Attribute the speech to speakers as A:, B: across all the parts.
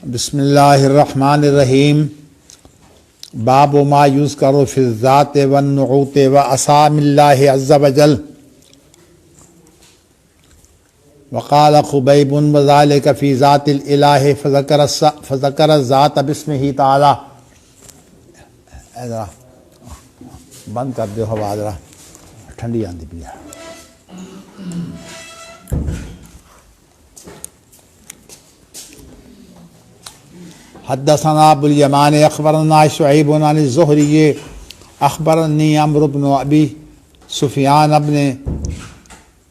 A: بسم اللہ الرحمن الرحیم باب ما یذکر فی الذات والنعوت واسام اللہ عز وجل وقال خبیب وذلك فی ذات الالہ فذکر الذات باسمہ تعالی. ذرا بند کر دو ہوا، ذرا ٹھنڈی آندی پی ہے. حدثنا ابو الیمان اخبرنا شعیب عن الزہری اخبرنی عمرو بن ابی سفیان بن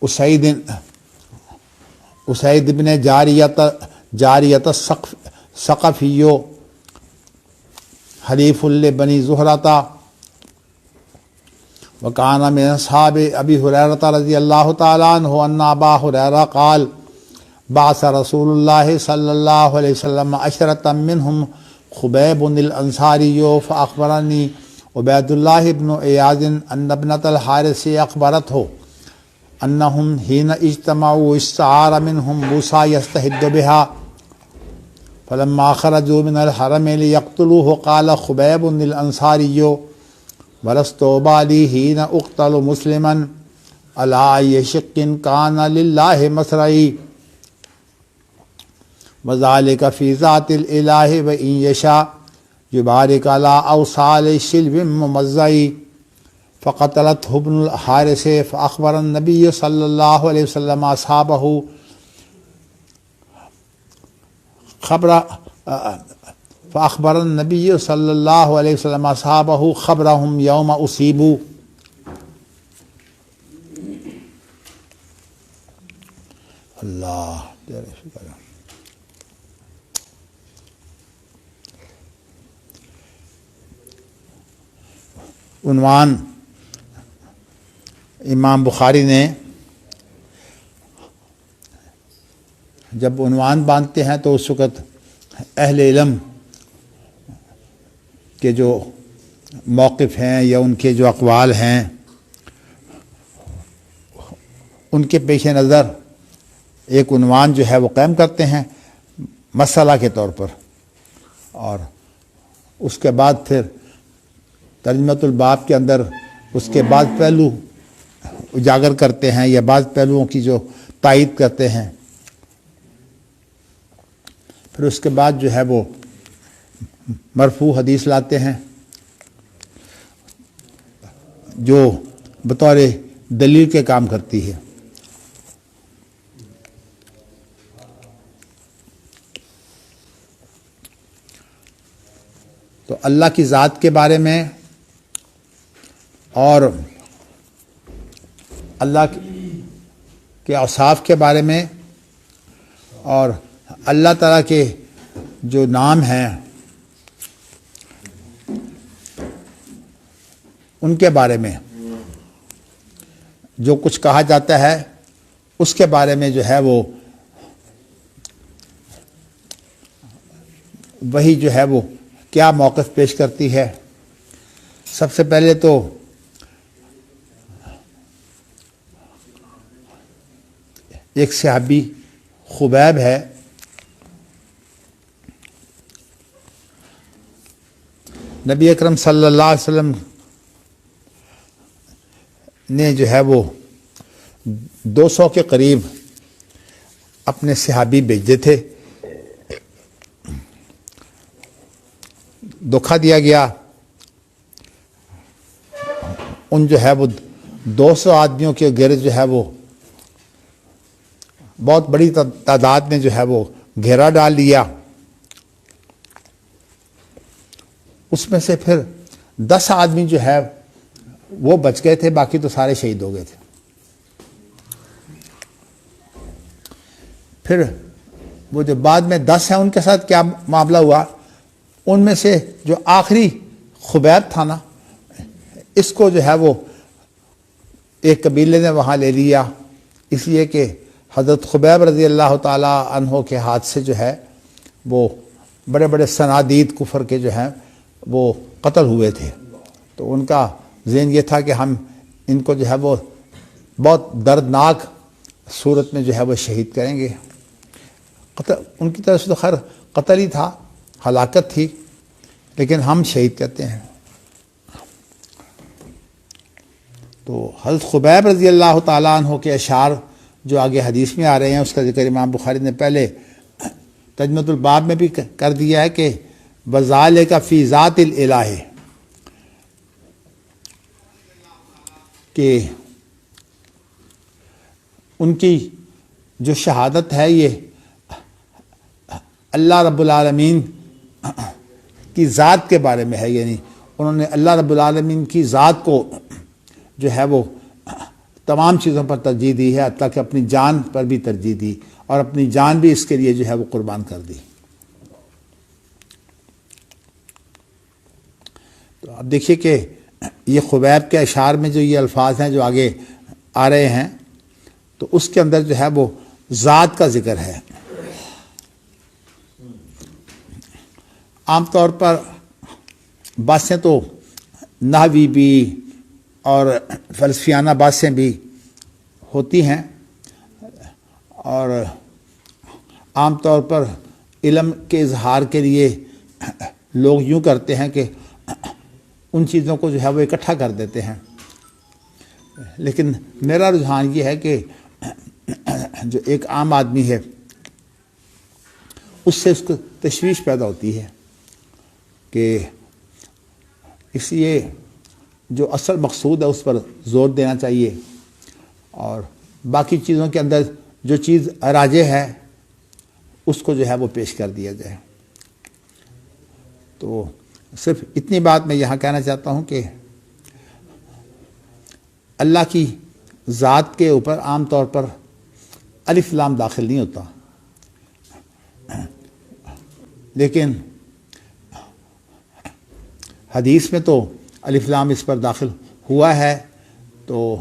A: اسید بن جاریۃ الثقفی حلیف لبنی زہرۃ وکان من اصحاب ابی ہریرۃ رضی اللہ تعالی عنہ ان ابا ہریرہ قال بعث رسول اللہ صلی اللہ علیہ وسلم عشرة منہم خبیب الانصاری فاخبرنی عبید اللہ بن عیاض ان ابنۃ الحارث اخبرته انہم حین اجتمعوا استعار منہم موسیٰ یستحد بها فلما خرجوا من الحرم لیقتلوه قال خبیب الانصاری ولست ابالی حین اقتل مسلما علی ای شق کان للہ مصرعی وذلك فی ذات الالہ وان یشاء یبارک علی اوصال شلو ممزعی فقتلته ابن الحارث فاخبر النبی صلی اللہ علیہ وسلم اصحابہ فاخبر النبی صلی اللہ علیہ وسلم اصحابہ خبرهم یوم اصیبوا. اللہ تیرے شکر. عنوان امام بخاری نے جب عنوان باندھتے ہیں تو اس وقت اہل علم کے جو موقف ہیں یا ان کے جو اقوال ہیں ان کے پیش نظر ایک عنوان جو ہے وہ قائم کرتے ہیں مسئلہ کے طور پر، اور اس کے بعد پھر ترجمۃ الباب کے اندر اس کے بعد پہلو اجاگر کرتے ہیں یا بعض پہلوؤں کی جو تائید کرتے ہیں. پھر اس کے بعد جو ہے وہ مرفوع حدیث لاتے ہیں جو بطور دلیل کے کام کرتی ہے. تو اللہ کی ذات کے بارے میں اور اللہ کے اوصاف کے بارے میں اور اللہ تعالیٰ کے جو نام ہیں ان کے بارے میں جو کچھ کہا جاتا ہے اس کے بارے میں جو ہے وہ وہی جو ہے وہ کیا موقف پیش کرتی ہے. سب سے پہلے تو ایک صحابی خبیب ہے، نبی اکرم صلی اللہ علیہ وسلم نے جو ہے وہ 200 کے قریب اپنے صحابی بھیجے تھے. دھوکہ دیا گیا. ان جو ہے وہ 200 آدمیوں کے گرد جو ہے وہ بہت بڑی تعداد نے جو ہے وہ گھیرا ڈال لیا. اس میں سے پھر 10 آدمی جو ہے وہ بچ گئے تھے، باقی تو سارے شہید ہو گئے تھے. پھر وہ جو بعد میں 10 ہیں ان کے ساتھ کیا معاملہ ہوا، ان میں سے جو آخری خبیب تھا نا، اس کو جو ہے وہ ایک قبیلے نے وہاں لے لیا، اس لیے کہ حضرت خبیب رضی اللہ تعالی عنہ کے ہاتھ سے جو ہے وہ بڑے بڑے صنادید کفر کے جو ہیں وہ قتل ہوئے تھے. تو ان کا ذہن یہ تھا کہ ہم ان کو جو ہے وہ بہت دردناک صورت میں جو ہے وہ شہید کریں گے. ان کی طرف سے تو خیر قتل ہی تھا، ہلاکت تھی، لیکن ہم شہید کہتے ہیں۔ تو حضرت خبیب رضی اللہ تعالیٰ عنہ کے اشعار جو آگے حدیث میں آ رہے ہیں، اس کا ذکر امام بخاری نے پہلے تجمۃ الباب میں بھی کر دیا ہے کہ وَذَلِكَ فِي ذَاتِ الْإِلَٰهِ، کہ ان کی جو شہادت ہے یہ اللہ رب العالمین کی ذات کے بارے میں ہے، یعنی انہوں نے اللہ رب العالمین کی ذات کو جو ہے وہ تمام چیزوں پر ترجیح دی ہے، حتیٰ کہ اپنی جان پر بھی ترجیح دی، اور اپنی جان بھی اس کے لیے جو ہے وہ قربان کر دی۔ تو اب دیکھیے کہ یہ خبیب کے اشعار میں جو یہ الفاظ ہیں جو آگے آ رہے ہیں، تو اس کے اندر جو ہے وہ ذات کا ذکر ہے۔ عام طور پر باتیں تو نحوی بھی اور فلسفیانہ باتیں بھی ہوتی ہیں، اور عام طور پر علم کے اظہار کے لیے لوگ یوں کرتے ہیں کہ ان چیزوں کو جو ہے وہ اکٹھا کر دیتے ہیں، لیکن میرا رجحان یہ ہے کہ جو ایک عام آدمی ہے اس سے اس کو تشویش پیدا ہوتی ہے کہ اس لیے جو اصل مقصود ہے اس پر زور دینا چاہیے، اور باقی چیزوں کے اندر جو چیز راجح ہے اس کو جو ہے وہ پیش کر دیا جائے۔ تو صرف اتنی بات میں یہاں کہنا چاہتا ہوں کہ اللہ کی ذات کے اوپر عام طور پر الف لام داخل نہیں ہوتا، لیکن حدیث میں تو الف لام اس پر داخل ہوا ہے، تو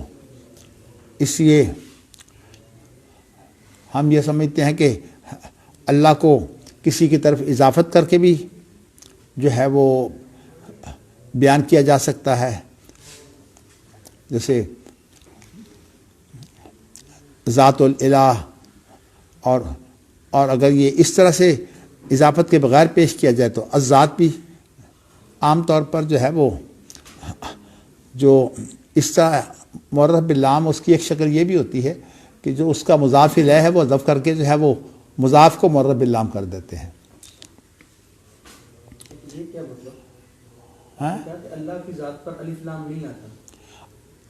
A: اس لیے ہم یہ سمجھتے ہیں کہ اللہ کو کسی کی طرف اضافت کر کے بھی جو ہے وہ بیان کیا جا سکتا ہے، جیسے ذات الالہ، اور اگر یہ اس طرح سے اضافت کے بغیر پیش کیا جائے تو الذات بھی عام طور پر جو ہے وہ جو اس طرح معرف باللام، اس کی ایک شکل یہ بھی ہوتی ہے کہ جو اس کا مضاف الیہ ہے وہ حذف کر کے جو ہے وہ مضاف کو معرف باللام کر دیتے ہیں۔
B: یہ کیا مطلب؟ اللہ کی ذات پر الف لام نہیں آتا؟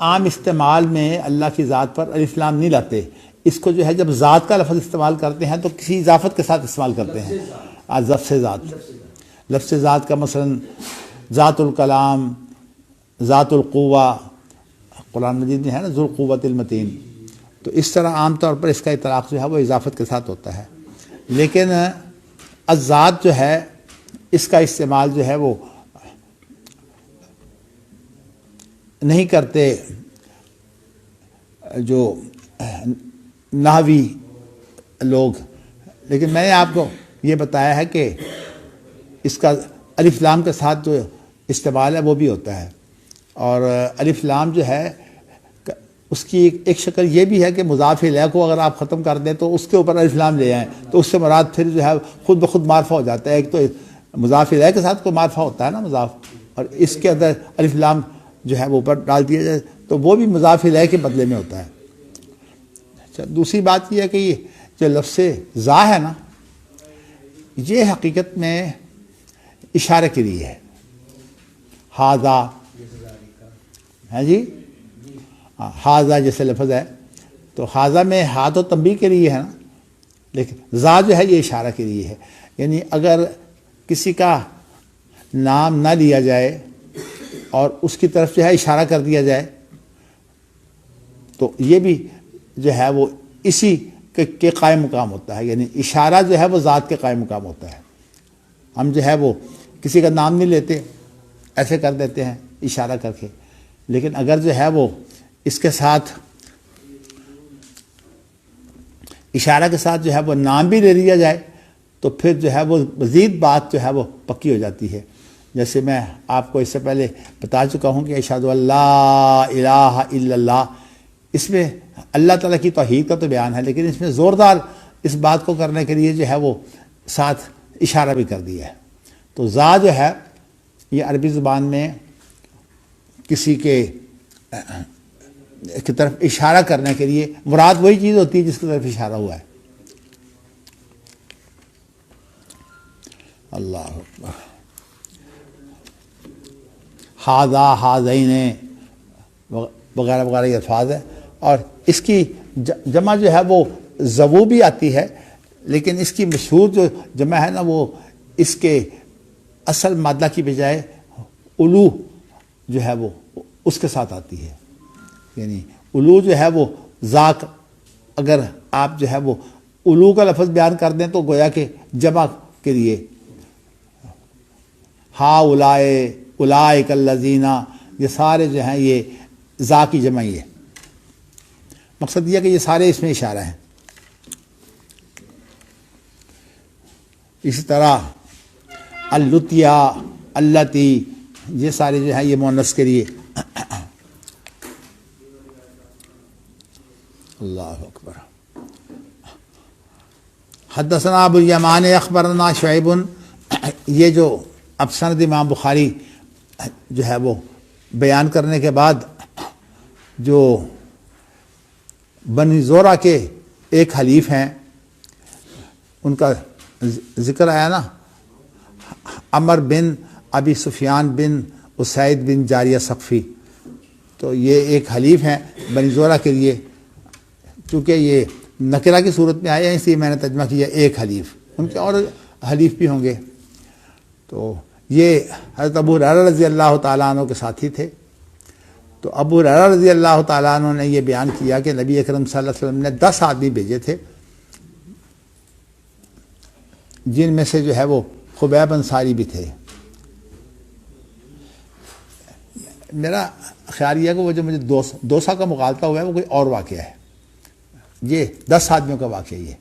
A: عام استعمال میں اللہ کی ذات پر الف لام نہیں لاتے، اس کو جو ہے جب ذات کا لفظ استعمال کرتے ہیں تو کسی اضافت کے ساتھ استعمال کرتے ہیں، لفظ ذات۔ لفظ ذات کا مثلا ذات الکلام، ذات القوہ، قرآن مجید میں ہے نا ذو القوۃ المتین، تو اس طرح عام طور پر اس کا اطلاق جو ہے وہ اضافت کے ساتھ ہوتا ہے، لیکن الذات جو ہے اس کا استعمال جو ہے وہ نہیں کرتے جو نحوی لوگ، لیکن میں نے آپ کو یہ بتایا ہے کہ اس کا الف لام کے ساتھ جو استعمال ہے وہ بھی ہوتا ہے، اور الف لام جو ہے اس کی ایک شکل یہ بھی ہے کہ مضاف الیہ کو اگر آپ ختم کر دیں تو اس کے اوپر الف لام لے آئیں تو اس سے مراد پھر جو ہے خود بخود معرفہ ہو جاتا ہے۔ ایک تو مضاف الیہ کے ساتھ کوئی معرفہ ہوتا ہے نا مضاف، اور اس کے اندر الف لام جو ہے وہ اوپر ڈال دیا جائے تو وہ بھی مضاف الیہ کے بدلے میں ہوتا ہے۔ اچھا، دوسری بات یہ ہے کہ یہ جو لفظ ذا ہے نا، یہ حقیقت میں اشارے کے لیے ہے، ہاذا ہے جی، ہاذا جیسے لفظ ہے تو ہاذا میں ہا تو تنبیہ کے لیے ہے نا، لیکن ذا جو ہے یہ اشارہ کے لیے ہے، یعنی اگر کسی کا نام نہ لیا جائے اور اس کی طرف جو ہے اشارہ کر دیا جائے تو یہ بھی جو ہے وہ اسی کے قائم مقام ہوتا ہے، یعنی اشارہ جو ہے وہ ذات کے قائم مقام ہوتا ہے۔ ہم جو ہے وہ کسی کا نام نہیں لیتے، ایسے کر دیتے ہیں اشارہ کر کے، لیکن اگر جو ہے وہ اس کے ساتھ اشارہ کے ساتھ جو ہے وہ نام بھی لے لیا جائے تو پھر جو ہے وہ مزید بات جو ہے وہ پکی ہو جاتی ہے۔ جیسے میں آپ کو اس سے پہلے بتا چکا ہوں کہ اشہد ان لا الہ الا اللہ، اس میں اللہ تعالیٰ کی توحید کا تو بیان ہے، لیکن اس میں زوردار اس بات کو کرنے کے لیے جو ہے وہ ساتھ اشارہ بھی کر دیا ہے۔ تو ذا جو ہے یہ عربی زبان میں کسی کی طرف اشارہ کرنے کے لیے مراد وہی چیز ہوتی ہے جس کی طرف اشارہ ہوا ہے۔ اللہ اکبر۔ ہاذا، ہاذین وغیرہ وغیرہ یہ الفاظ ہیں، اور اس کی جمع جو ہے وہ ذو بھی آتی ہے، لیکن اس کی مشہور جو جمع ہے نا وہ اس کے اصل مادہ کی بجائے الو جو ہے وہ اس کے ساتھ آتی ہے۔ یعنی الو جو ہے وہ ذاک، اگر آپ جو ہے وہ الو کا لفظ بیان کر دیں تو گویا کہ جمع کے لیے ہا اولائے، اولائک الذین، یہ سارے جو ہیں یہ ذا کی جمع ہی ہے۔ مقصد یہ کہ یہ سارے اس میں اشارہ ہیں۔ اسی طرح اللتیا، اللتی، یہ سارے جو ہیں یہ مؤنث کے لیے۔ اللہ اکبر۔ حدثنا ابو الیمان اخبرنا شعیب، یہ جو اب سند امام بخاری جو ہے وہ بیان کرنے کے بعد جو بنی زورہ کے ایک حلیف ہیں ان کا ذکر آیا نا، عمر بن ابی سفیان بن اسید بن جاریہ ثقفی، تو یہ ایک حلیف ہیں بنی زورہ کے لیے، چونکہ یہ نکرہ کی صورت میں آئے ہیں اس لیے میں نے ترجمہ کیا ایک حلیف، ان کے اور حلیف بھی ہوں گے۔ تو یہ حضرت ابو ہریرہ رضی اللہ تعالیٰ عنہ کے ساتھی تھے۔ تو ابو ہریرہ رضی اللہ تعالیٰ عنہ نے یہ بیان کیا کہ نبی اکرم صلی اللہ علیہ وسلم نے 10 آدمی بھیجے تھے، جن میں سے جو ہے وہ خبیب انصاری بھی تھے۔ میرا خیال یہ ہے کہ وہ جو مجھے دوسا کا مغالطہ ہوا ہے وہ کوئی اور واقعہ ہے، یہ 10 آدمیوں کا واقعہ یہ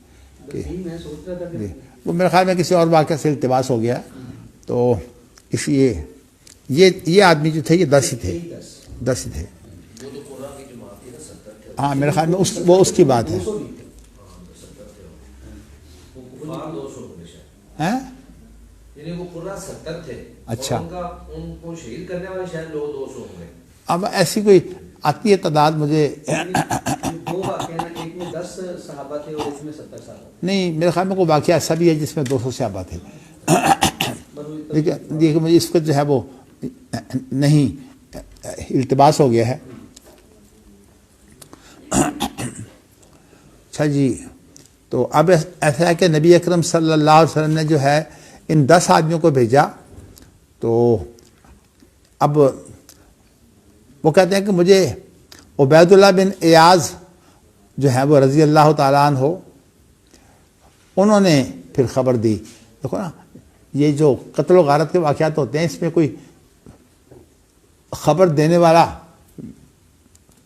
A: کہ
B: میں سوچ رہا تھا کہ
A: وہ میرے خیال میں کسی اور واقعہ سے التباس ہو گیا، تو اس لیے یہ آدمی جو تھے یہ 10 ہی تھے، 10 ہی تھے۔ ہاں میرے خیال میں وہ اس کی بات ہے۔ ہیں؟ اچھا،
C: ان کو شہید کرنے والے شاید لوگ 200 ہوں گے۔
A: اب ایسی کوئی آتی ہے تعداد مجھے
B: دو واقعہ ہیں، ایک میں 10 صحابہ تھے اور اس میں 70 صحابہ۔
A: نہیں، میرے خیال میں کوئی واقعہ ایسا بھی ہے جس میں 200 صحابہ تھے، لیکن مجھے اس کو جو ہے وہ نہیں التباس ہو گیا ہے۔ اچھا جی، تو اب ایسا ہے کہ نبی اکرم صلی اللہ علیہ وسلم نے جو ہے ان 10 آدمیوں کو بھیجا، تو اب وہ کہتے ہیں کہ مجھے عبید اللہ بن ایاز جو ہے وہ رضی اللہ تعالیٰ عنہ انہوں نے پھر خبر دی۔ دیکھو نا، یہ جو قتل و غارت کے واقعات ہوتے ہیں اس میں کوئی خبر دینے والا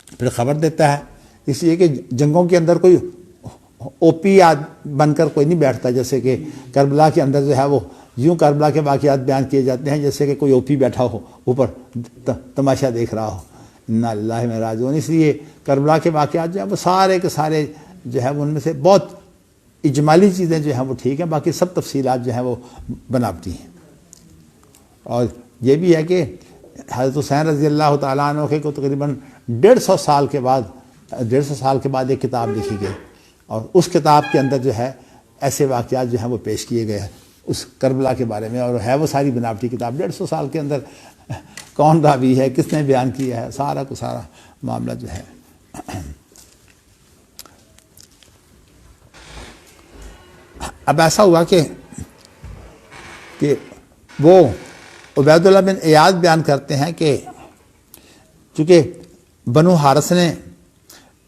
A: پھر خبر دیتا ہے، اس لیے کہ جنگوں کے اندر کوئی او پی بن کر کوئی نہیں بیٹھتا، جیسے کہ کربلا کے اندر جو ہے وہ یوں کربلا کے واقعات بیان کیے جاتے ہیں جیسے کہ کوئی او پی بیٹھا ہو اوپر تماشا دیکھ رہا ہو۔ انا للہ و انا راجعون۔ اس لیے کربلا کے واقعات جو ہیں وہ سارے کے سارے جو ہے ان میں سے بہت اجمالی چیزیں جو ہیں وہ ٹھیک ہیں، باقی سب تفصیلات جو ہیں وہ بناوٹی ہیں۔ اور یہ بھی ہے کہ حضرت حسین رضی اللہ تعالیٰ عنہ کے کو تقریباً 150 سال کے بعد ایک کتاب لکھی گئی، اور اس کتاب کے اندر جو ہے ایسے واقعات جو ہیں وہ پیش کیے گئے ہیں اس کربلا کے بارے میں، اور ہے وہ ساری بناوٹی کتاب۔ 150 سال کے اندر کون راوی ہے، کس نے بیان کیا ہے، سارا کو سارا معاملہ جو ہے۔ اب ایسا ہوا کہ وہ عبید اللہ بن ایاز بیان کرتے ہیں کہ چونکہ بنو حارث نے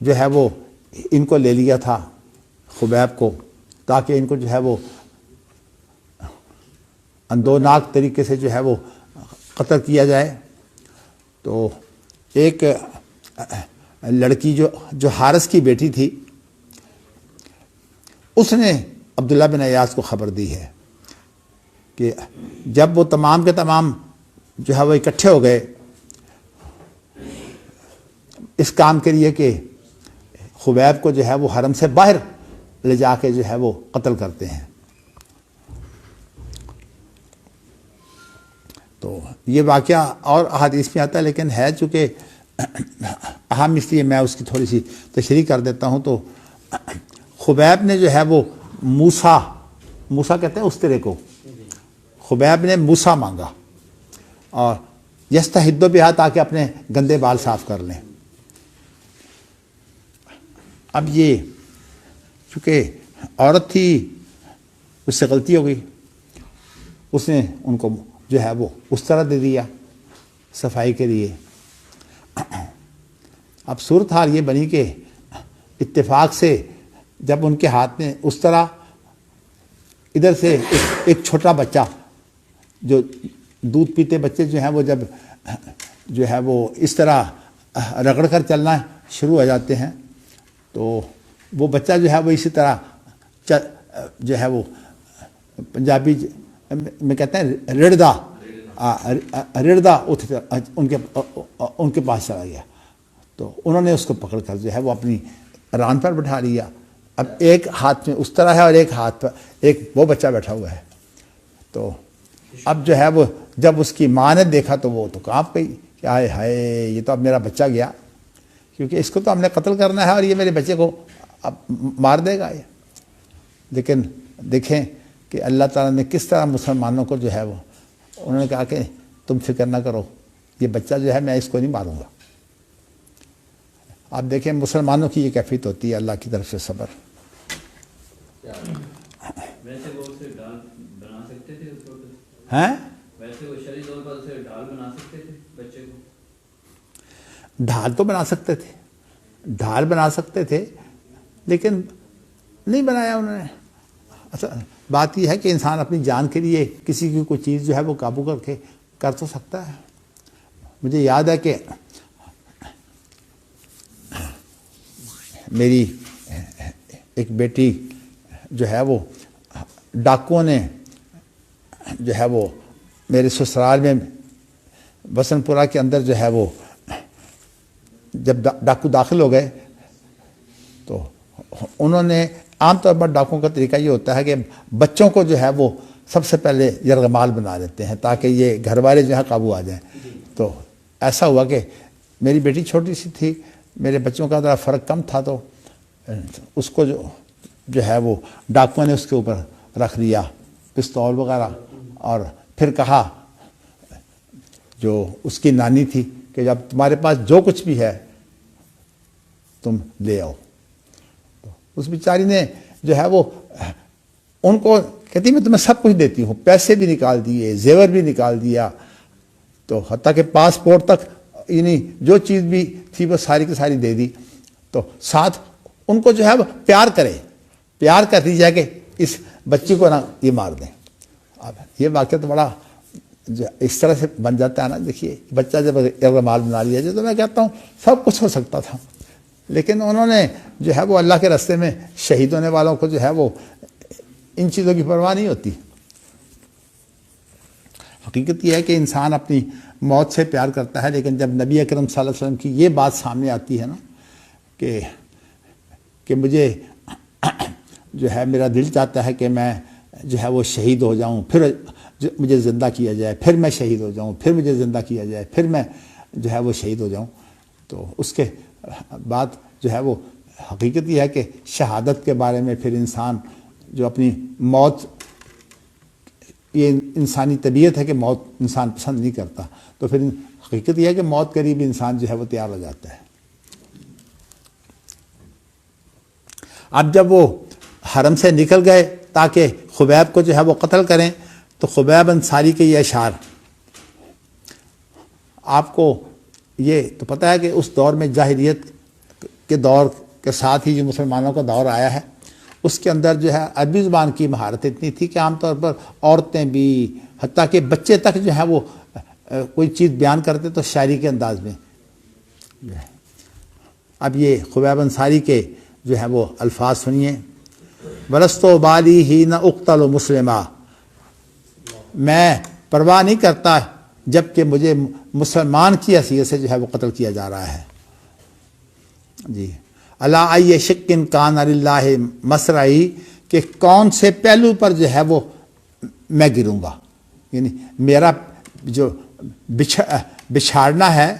A: جو ہے وہ ان کو لے لیا تھا، خبیب کو، تاکہ ان کو جو ہے وہ اندوناک طریقے سے جو ہے وہ قتل کیا جائے، تو ایک لڑکی جو حارث کی بیٹی تھی اس نے عبداللہ بن ایاز کو خبر دی ہے کہ جب وہ تمام کے تمام جو ہے وہ اکٹھے ہو گئے اس کام کے لیے کہ خبیب کو جو ہے وہ حرم سے باہر لے جا کے جو ہے وہ قتل کرتے ہیں، تو یہ واقعہ اور احادیث میں آتا ہے، لیکن ہے چونکہ اہم اس لیے میں اس کی تھوڑی سی تشریح کر دیتا ہوں. تو خبیب نے جو ہے وہ موسیٰ کہتے ہیں اس طرح کو، خبیب نے موسیٰ مانگا اور یستحد بہا تاکہ اپنے گندے بال صاف کر لیں. اب یہ چونکہ عورت تھی، اس سے غلطی ہو گئی، اس نے ان کو جو ہے وہ اس طرح دے دیا صفائی کے لیے. اب صورت حال یہ بنی کہ اتفاق سے جب ان کے ہاتھ میں اس طرح، ادھر سے ایک چھوٹا بچہ، جو دودھ پیتے بچے جو ہیں وہ جب جو ہے وہ اس طرح رگڑ کر چلنا شروع ہو جاتے ہیں، تو وہ بچہ جو ہے وہ اسی طرح جو ہے وہ پنجابی میں کہتے ہیں رڑدا ان کے پاس چلا گیا. تو انہوں نے اس کو پکڑ کر جو ہے وہ اپنی ران پر بٹھا لیا. اب ایک ہاتھ میں اس طرح ہے اور ایک ہاتھ پر ایک وہ بچہ بیٹھا ہوا ہے. تو اب جو ہے وہ جب اس کی ماں نے دیکھا تو وہ تو کانپ گئی کہ آئے ہائے یہ تو اب میرا بچہ گیا، کیونکہ اس کو تو ہم نے قتل کرنا ہے اور یہ میرے بچے کو اب مار دے گا یہ. لیکن دیکھیں کہ اللہ تعالیٰ نے کس طرح مسلمانوں کو جو ہے وہ، انہوں نے کہا کہ تم فکر نہ کرو، یہ بچہ جو ہے میں اس کو نہیں ماروں گا. آپ دیکھیں مسلمانوں کی یہ کیفیت ہوتی ہے، اللہ کی طرف سے صبر.
B: ویسے وہ اسے ڈال بنا سکتے تھے اس وقت؟
A: ہیں
B: ویسے وہ شرعی طور پر اسے ڈال بنا سکتے تھے بچے کو؟
A: ڈھال تو بنا سکتے تھے، ڈھال بنا سکتے تھے، لیکن نہیں بنایا انہوں نے. اچھا بات یہ ہے کہ انسان اپنی جان کے لیے کسی کی کوئی چیز جو ہے وہ قابو کر کے کر تو سکتا ہے. مجھے یاد ہے کہ میری ایک بیٹی جو ہے وہ ڈاکوؤں نے جو ہے وہ میرے سسرال میں بسن پورہ کے اندر جو ہے وہ جب ڈاکو داخل ہو گئے تو انہوں نے عام طور پر ڈاکوؤں کا طریقہ یہ ہوتا ہے کہ بچوں کو جو ہے وہ سب سے پہلے یرغمال بنا دیتے ہیں تاکہ یہ گھر والے جو ہے قابو آ جائیں. تو ایسا ہوا کہ میری بیٹی چھوٹی سی تھی، میرے بچوں کا ذرا فرق کم تھا، تو اس کو جو ہے وہ ڈاکوؤں نے اس کے اوپر رکھ دیا پستول وغیرہ، اور پھر کہا جو اس کی نانی تھی کہ جب تمہارے پاس جو کچھ بھی ہے تم لے آؤ. تو اس بیچاری نے جو ہے وہ ان کو کہتی میں تمہیں سب کچھ دیتی ہوں، پیسے بھی نکال دیے، زیور بھی نکال دیا، تو حتیٰ کہ پاسپورٹ تک، یعنی جو چیز بھی تھی وہ ساری کی ساری دے دی. تو ساتھ ان کو جو ہے وہ پیار کر دی جائے کہ اس بچی کو نہ یہ مار دیں. اب یہ واقعہ تو بڑا اس طرح سے بن جاتا ہے نا. دیکھیے بچہ جب مال بنا لیا جائے تو میں کہتا ہوں سب کچھ ہو سکتا تھا، لیکن انہوں نے جو ہے وہ اللہ کے راستے میں شہید ہونے والوں کو جو ہے وہ ان چیزوں کی پرواہ نہیں ہوتی. حقیقت یہ ہے کہ انسان اپنی موت سے پیار کرتا ہے، لیکن جب نبی اکرم صلی اللہ علیہ وسلم کی یہ بات سامنے آتی ہے نا کہ مجھے جو ہے میرا دل چاہتا ہے کہ میں جو ہے وہ شہید ہو جاؤں، پھر مجھے زندہ کیا جائے، پھر میں شہید ہو جاؤں، پھر مجھے زندہ کیا جائے، پھر میں جو ہے وہ شہید ہو جاؤں. تو اس کے بعد جو ہے وہ حقیقت یہ ہے کہ شہادت کے بارے میں پھر انسان جو اپنی موت، یہ انسانی طبیعت ہے کہ موت انسان پسند نہیں کرتا، تو پھر حقیقت یہ ہے کہ موت قریب انسان جو ہے وہ تیار ہو جاتا ہے. اب جب وہ حرم سے نکل گئے تاکہ خبیب کو جو ہے وہ قتل کریں، تو خبیب انصاری کے یہ اشعار، آپ کو یہ تو پتہ ہے کہ اس دور میں جاہلیت کے دور کے ساتھ ہی جو مسلمانوں کا دور آیا ہے، اس کے اندر جو ہے عربی زبان کی مہارت اتنی تھی کہ عام طور پر عورتیں بھی، حتیٰ کہ بچے تک جو ہے وہ کوئی چیز بیان کرتے تو شاعری کے انداز میں. اب یہ خبیب انصاری کے جو ہے وہ الفاظ سنیے. ولست بالی ہی نہ اقتل و مسلمہ، میں پرواہ نہیں کرتا جب کہ مجھے مسلمان کی حیثیت سے جو ہے وہ قتل کیا جا رہا ہے. جی اللہ ای شکن کان اللہ مسرعی، کہ کون سے پہلو پر جو ہے وہ میں گروں گا، یعنی میرا جو بچھاڑنا ہے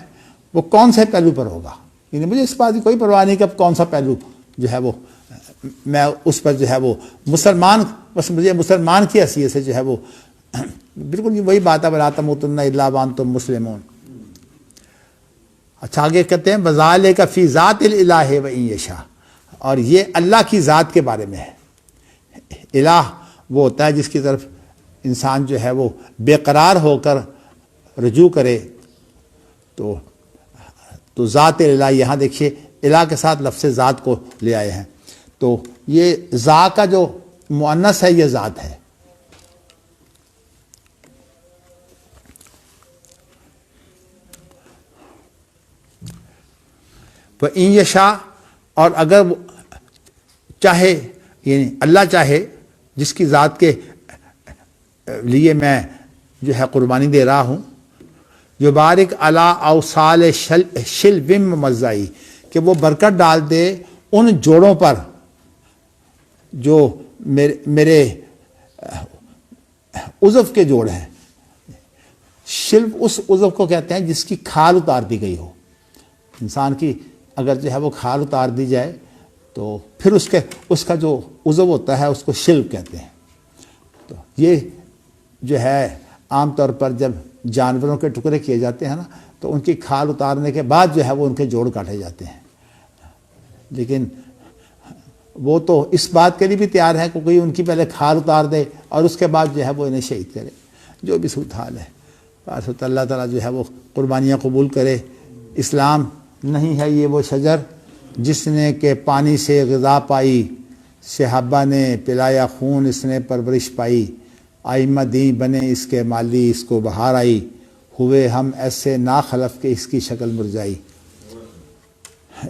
A: وہ کون سے پہلو پر ہوگا. یعنی مجھے اس بات کی کوئی پرواہ نہیں کہ اب کون سا پہلو جو ہے وہ میں اس پر جو ہے وہ مسلمان، بس مجھے مسلمان کی حیثیت سے جو ہے وہ بالکل وہی بات ہے وَلَا تَمُوتُنَّ إِلَّا وَأَنْتُم مُسْلِمُونَ. اچھا آگے کہتے ہیں وَذَلِكَ فِي ذَاتِ الْإِلَٰهِ وَإِن يَشَاء، اور یہ اللہ کی ذات کے بارے میں ہے. الہ وہ ہوتا ہے جس کی طرف انسان جو ہے وہ بے قرار ہو کر رجوع کرے. تو ذات الہ، یہاں دیکھیے الہ کے ساتھ لفظ ذات کو لے آئے ہیں. تو یہ ذا کا جو مؤنث ہے یہ ذات ہے. وَإِن يَشَاء، اور اگر وہ چاہے، یعنی اللہ چاہے جس کی ذات کے لیے میں جو ہے قربانی دے رہا ہوں، یبارک علی اوصال شلو ممزعی، کہ وہ برکت ڈال دے ان جوڑوں پر جو میرے عضو کے جوڑ ہیں. شلو اس عضو کو کہتے ہیں جس کی کھال اتار دی گئی ہو. انسان کی اگر جو ہے وہ کھال اتار دی جائے تو پھر اس کا جو عضو ہوتا ہے اس کو شلو کہتے ہیں. تو یہ جو ہے عام طور پر جب جانوروں کے ٹکڑے کیے جاتے ہیں نا تو ان کی کھال اتارنے کے بعد جو ہے وہ ان کے جوڑ کاٹے جاتے ہیں. لیکن وہ تو اس بات کے لیے بھی تیار ہے کہ کوئی ان کی پہلے کھال اتار دے اور اس کے بعد جو ہے وہ انہیں شہید کرے. جو بھی صورتحال ہے بس اللہ تعالیٰ جو ہے وہ قربانیاں قبول کرے. اسلام نہیں ہے یہ وہ شجر جس نے کہ پانی سے غذا پائی، صحابہ نے پلایا خون اس نے پرورش پائی، آئمہ دین بنے اس کے مالی اس کو بہار آئی، ہوئے ہم ایسے ناخلف کے اس کی شکل مرجائی.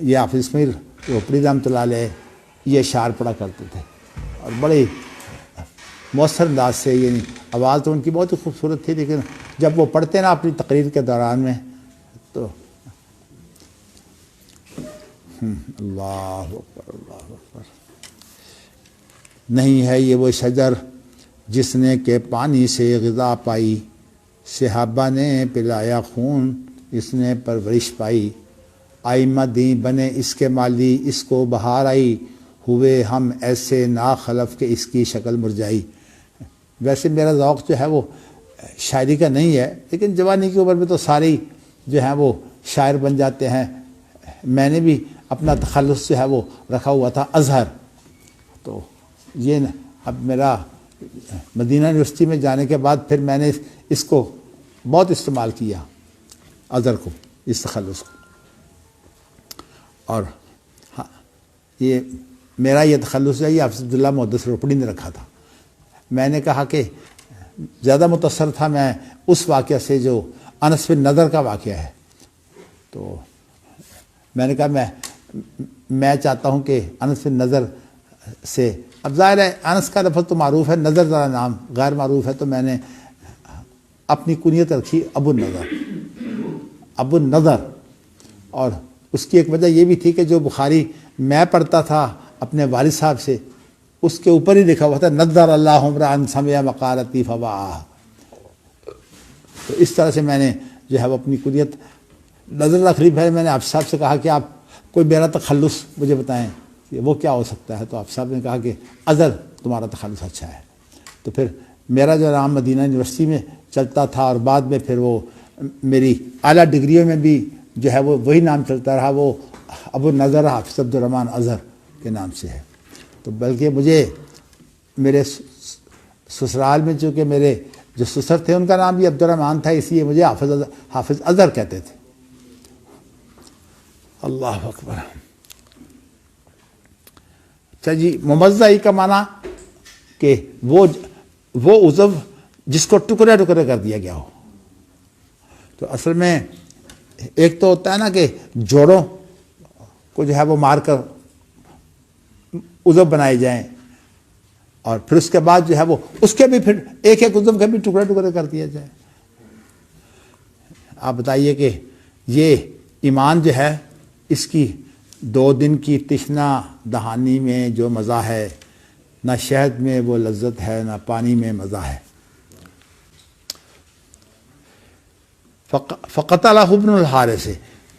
A: یہ حافظ اسماعیل روپڑی رحمۃ اللہ علیہ یہ اشعار پڑھا کرتے تھے اور بڑے مؤثر انداز سے. یعنی آواز تو ان کی بہت ہی خوبصورت تھی، لیکن جب وہ پڑھتے نا اپنی تقریر کے دوران میں تو اللہ اکبر اللہ اکبر. نہیں ہے یہ وہ شجر جس نے کہ پانی سے غذا پائی، صحابہ نے پلایا خون اس نے پرورش پائی، آئمہ دین بنے اس کے مالی اس کو بہار آئی، ہوئے ہم ایسے ناخلف کہ اس کی شکل مرجائی. ویسے میرا ذوق جو ہے وہ شاعری کا نہیں ہے، لیکن جوانی کی عمر میں تو سارے جو ہیں وہ شاعر بن جاتے ہیں. میں نے بھی اپنا تخلص جو ہے وہ رکھا ہوا تھا اظہر. تو یہ اب میرا مدینہ یونیورسٹی میں جانے کے بعد پھر میں نے اس کو بہت استعمال کیا، اظہر کو، اس تخلص کو. اور ہاں یہ میرا یہ تخلص ہے یہ حافظ عبداللہ محدث روپڑی نے رکھا تھا. میں نے کہا کہ زیادہ متاثر تھا میں اس واقعہ سے جو انس بن نضر کا واقعہ ہے. تو میں نے کہا میں چاہتا ہوں کہ انس بن نضر سے، اب ظاہر ہے انس کا لفظ تو معروف ہے، نظر ذرا نام غیر معروف ہے، تو میں نے اپنی کنیت رکھی ابو النضر. اور اس کی ایک وجہ یہ بھی تھی کہ جو بخاری میں پڑھتا تھا اپنے والد صاحب سے اس کے اوپر ہی لکھا ہوا تھا نضر اللہ امرأ سمع مقالتی فوعاہ. تو اس طرح سے میں نے جو ہے وہ اپنی کنیت نظر رکھ لی. پھر میں نے آپ صاحب سے کہا کہ آپ کوئی میرا تخلص مجھے بتائیں کہ وہ کیا ہو سکتا ہے. تو آپ صاحب نے کہا کہ اظہر تمہارا تخلص اچھا ہے. تو پھر میرا جو نام مدینہ یونیورسٹی میں چلتا تھا اور بعد میں پھر وہ میری اعلیٰ ڈگریوں میں بھی جو ہے وہ وہی نام چلتا رہا، وہ ابو النضر حافظ عبد الرحمن اظہر کے نام سے ہے. تو بلکہ مجھے میرے سسرال میں چونکہ میرے جو سسر تھے ان کا نام بھی عبد الرحمن تھا، اس لیے مجھے حافظ اظہر کہتے تھے. اللہ اکبر. اچھا جی، ممزعی کا معنی کہ وہ عضو جس کو ٹکڑے ٹکڑے کر دیا گیا ہو. تو اصل میں ایک تو ہوتا ہے نا کہ جوڑوں کو جو ہے وہ مار کر عضو بنائے جائیں، اور پھر اس کے بعد جو ہے وہ اس کے بھی پھر ایک ایک عضو کے بھی ٹکڑے ٹکڑے کر دیا جائے. آپ بتائیے کہ یہ ایمان جو ہے اس کی 2 دن کی تشنا دہانی میں جو مزہ ہے، نہ شہد میں وہ لذت ہے نہ پانی میں مزہ ہے. فقتلہ ابن الحارث،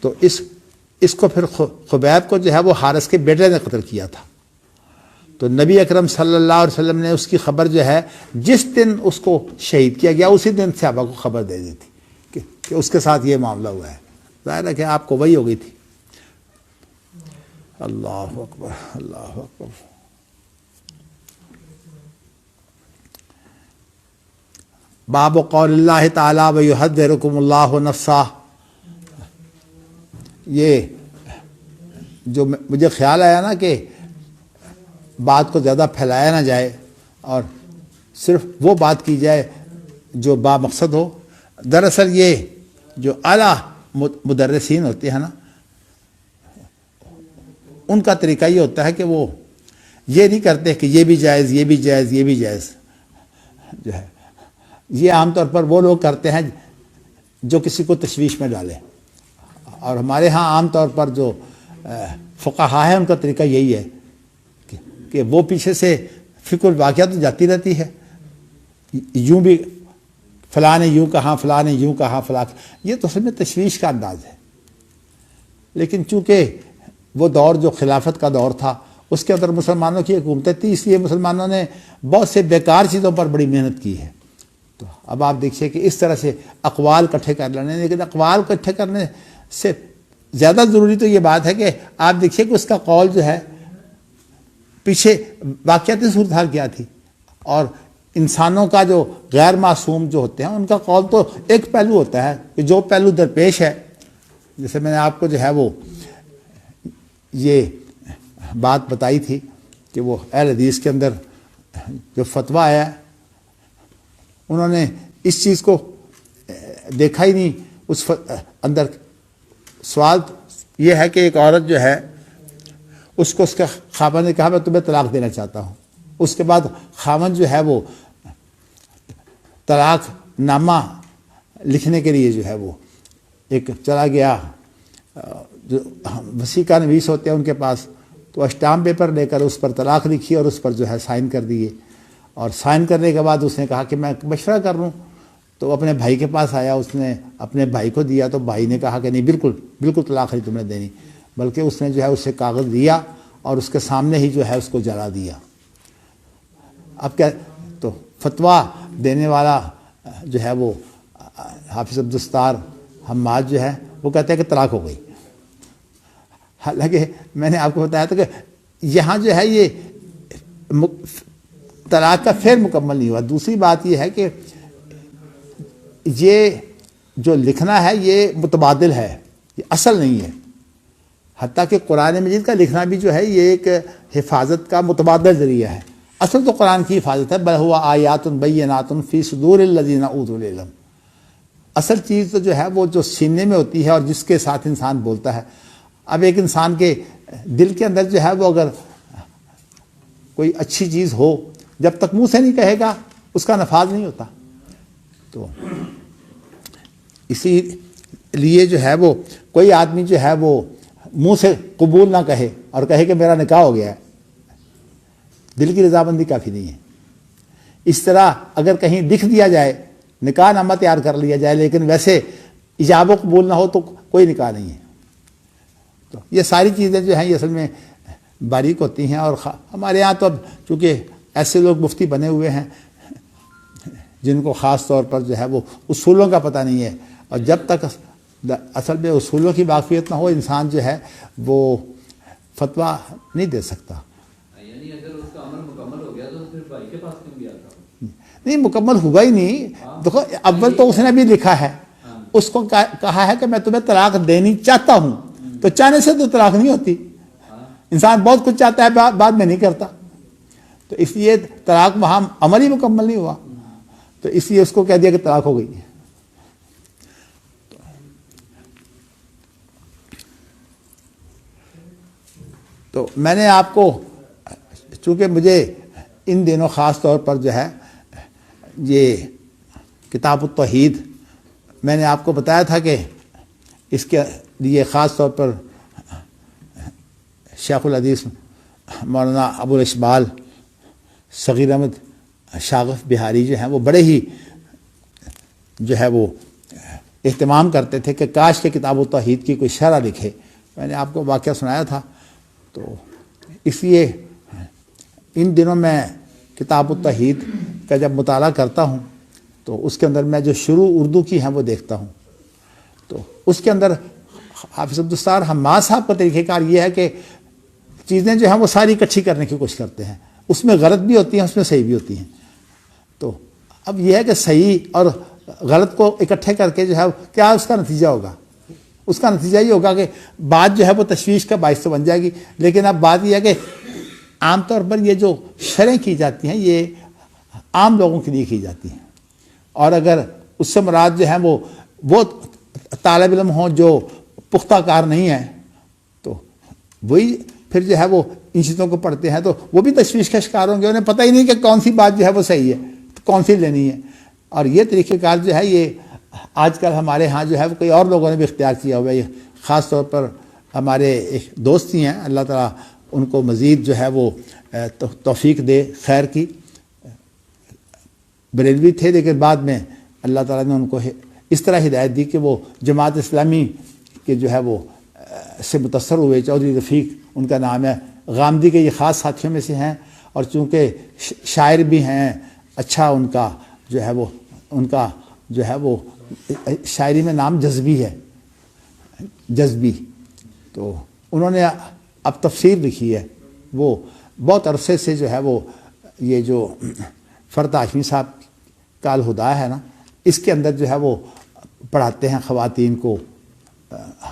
A: تو اس کو پھر خبیب کو جو ہے وہ حارث کے بیٹے نے قتل کیا تھا. تو نبی اکرم صلی اللہ علیہ وسلم نے اس کی خبر جو ہے جس دن اس کو شہید کیا گیا اسی دن صحابہ کو خبر دے دی تھی کہ اس کے ساتھ یہ معاملہ ہوا ہے. ظاہر ہے کہ آپ کو وہی ہو گئی تھی. اللہ اکبر اللہ اکبر. باب قول اللہ تعالی ویحذرکم اللہ نفسہ. یہ جو مجھے خیال آیا نا کہ بات کو زیادہ پھیلایا نہ جائے اور صرف وہ بات کی جائے جو با مقصد ہو. دراصل یہ جو اعلیٰ مدرسین ہوتے ہیں نا ان کا طریقہ یہ ہوتا ہے کہ وہ یہ نہیں کرتے کہ یہ بھی جائز یہ بھی جائز یہ بھی جائز جو ہے. یہ عام طور پر وہ لوگ کرتے ہیں جو کسی کو تشویش میں ڈالیں، اور ہمارے ہاں عام طور پر جو فقہا ہیں ان کا طریقہ یہی ہے کہ وہ پیچھے سے فکر الواقعہ تو جاتی رہتی ہے، یوں بھی فلاں نے یوں کہا فلاں نے یوں کہا فلاں، یہ تو اصل میں تشویش کا انداز ہے. لیکن چونکہ وہ دور جو خلافت کا دور تھا اس کے اندر مسلمانوں کی حکومتیں تھی، اس لیے مسلمانوں نے بہت سے بیکار چیزوں پر بڑی محنت کی ہے. تو اب آپ دیکھیے کہ اس طرح سے اقوال اکٹھے کر لینے، لیکن اقوال اکٹھے کرنے سے زیادہ ضروری تو یہ بات ہے کہ آپ دیکھیے کہ اس کا قول جو ہے پیچھے واقعاتی صورتحال کیا تھی، اور انسانوں کا جو غیر معصوم جو ہوتے ہیں ان کا قول تو ایک پہلو ہوتا ہے کہ جو پہلو درپیش ہے. جیسے میں نے آپ کو جو ہے وہ یہ بات بتائی تھی کہ وہ اہل حدیث کے اندر جو فتویٰ آیا انہوں نے اس چیز کو دیکھا ہی نہیں. اس اندر سوال یہ ہے کہ ایک عورت جو ہے اس کو اس کا خاوند نے کہا میں تمہیں طلاق دینا چاہتا ہوں. اس کے بعد خاوند جو ہے وہ طلاق نامہ لکھنے کے لیے جو ہے وہ ایک چلا گیا، جو وسیقہ نویس ہوتے ہیں ان کے پاس، تو اسٹامپ پیپر لے کر اس پر طلاق لکھی اور اس پر جو ہے سائن کر دیے. اور سائن کرنے کے بعد اس نے کہا کہ میں مشورہ کر لوں. تو اپنے بھائی کے پاس آیا، اس نے اپنے بھائی کو دیا، تو بھائی نے کہا کہ نہیں بالکل طلاق نہیں تم نے دینی، بلکہ اس نے جو ہے اسے کاغذ دیا اور اس کے سامنے ہی جو ہے اس کو جلا دیا. اب کیا تو فتویٰ دینے والا جو ہے وہ حافظ عبدالستار حماد جو ہے وہ کہتے ہیں کہ طلاق ہو گئی. حالانکہ میں نے آپ کو بتایا تھا کہ یہاں جو ہے یہ طلاق کا فعل مکمل نہیں ہوا. دوسری بات یہ ہے کہ یہ جو لکھنا ہے یہ متبادل ہے، یہ اصل نہیں ہے. حتیٰ کہ قرآن مجید کا لکھنا بھی جو ہے یہ ایک حفاظت کا متبادل ذریعہ ہے. اصل تو قرآن کی حفاظت ہے، بل ہوا آیات بینات فی صدور الذین اوتوا العلم. اصل چیز تو جو ہے وہ جو سینے میں ہوتی ہے اور جس کے ساتھ انسان بولتا ہے. اب ایک انسان کے دل کے اندر جو ہے وہ اگر کوئی اچھی چیز ہو جب تک منہ سے نہیں کہے گا اس کا نفاذ نہیں ہوتا. تو اسی لیے جو ہے وہ کوئی آدمی جو ہے وہ منہ سے قبول نہ کہے اور کہے کہ میرا نکاح ہو گیا ہے، دل کی رضامندی کافی نہیں ہے. اس طرح اگر کہیں لکھ دیا جائے، نکاح نامہ تیار کر لیا جائے، لیکن ویسے ایجاب و قبول نہ ہو تو کوئی نکاح نہیں ہے. تو یہ ساری چیزیں جو ہیں یہ اصل میں باریک ہوتی ہیں. اور ہمارے یہاں تو اب چونکہ ایسے لوگ مفتی بنے ہوئے ہیں جن کو خاص طور پر جو ہے وہ اصولوں کا پتہ نہیں ہے، اور جب تک اصل میں اصولوں کی واقفیت نہ ہو انسان جو ہے وہ فتویٰ نہیں دے سکتا.
C: یعنی اگر اس کا عمل مکمل ہو گیا تو پھر بھائی کے پاس کیوں گیا تھا؟
A: نہیں مکمل ہوا ہی نہیں. دیکھو اول تو اس نے بھی لکھا ہے، اس کو کہا ہے کہ میں تمہیں طلاق دینی چاہتا ہوں، تو چاہنے سے تو طلاق نہیں ہوتی. انسان بہت کچھ چاہتا ہے بعد میں نہیں کرتا، تو اس لیے طلاق وہاں عمل ہی مکمل نہیں ہوا، تو اس لیے اس کو کہہ دیا کہ طلاق ہو گئی. تو میں نے آپ کو چونکہ مجھے ان دنوں خاص طور پر جو ہے یہ کتاب التوحید میں نے آپ کو بتایا تھا کہ اس کے لیے خاص طور پر شیخ الحدیث مولانا ابو الاشبال صغیر احمد شاغف بہاری جو ہیں وہ بڑے ہی جو ہے وہ اہتمام کرتے تھے کہ کاش کہ کتاب التوحید کی کوئی شرح لکھے. میں نے آپ کو واقعہ سنایا تھا. تو اس لیے ان دنوں میں کتاب التوحید کا جب مطالعہ کرتا ہوں تو اس کے اندر میں جو شروع اردو کی ہیں وہ دیکھتا ہوں. تو اس کے اندر حافظ عبدالستار حماد صاحب کا طریقہ کار یہ ہے کہ چیزیں جو ہیں وہ ساری اکٹھی کرنے کی کوشش کرتے ہیں. اس میں غلط بھی ہوتی ہیں, اس میں صحیح بھی ہوتی ہیں. تو اب یہ ہے کہ صحیح اور غلط کو اکٹھے کر کے جو ہے کیا اس کا نتیجہ ہوگا. اس کا نتیجہ یہ ہوگا کہ بات جو ہے وہ تشویش کا باعث تو بن جائے گی. لیکن اب بات یہ ہے کہ عام طور پر یہ جو شرحیں کی جاتی ہیں یہ عام لوگوں کے لیے کی جاتی ہیں, اور اگر اس سے مراد جو ہے وہ طالب علم ہوں جو پختہ کار نہیں ہیں تو وہی پھر جو ہے وہ ان چیزوں کو پڑھتے ہیں تو وہ بھی تشویش کا شکار ہوں گے. انہیں پتہ ہی نہیں کہ کون سی بات جو ہے وہ صحیح ہے, کون سی لینی ہے. اور یہ طریقہ کار جو ہے یہ آج کل ہمارے ہاں جو ہے وہ کئی اور لوگوں نے بھی اختیار کیا ہوا ہے. یہ خاص طور پر ہمارے ایک دوست ہی ہیں, اللہ تعالیٰ ان کو مزید جو ہے وہ توفیق دے خیر کی. بریلوی تھے لیکن بعد میں اللہ تعالیٰ نے ان کو اس طرح ہدایت دی کہ وہ جماعت اسلامی کے جو ہے وہ سے متاثر ہوئے. چودھری رفیق ان کا نام ہے, غامدی کے یہ خاص ساتھیوں میں سے ہیں, اور چونکہ شاعر بھی ہیں, اچھا ان کا جو ہے وہ شاعری میں نام جذبی ہے, جذبی. تو انہوں نے اب تفسیر لکھی ہے. وہ بہت عرصے سے جو ہے وہ یہ جو فرد ہاشمی صاحب کا الہدا ہے نا, اس کے اندر جو ہے وہ پڑھاتے ہیں خواتین کو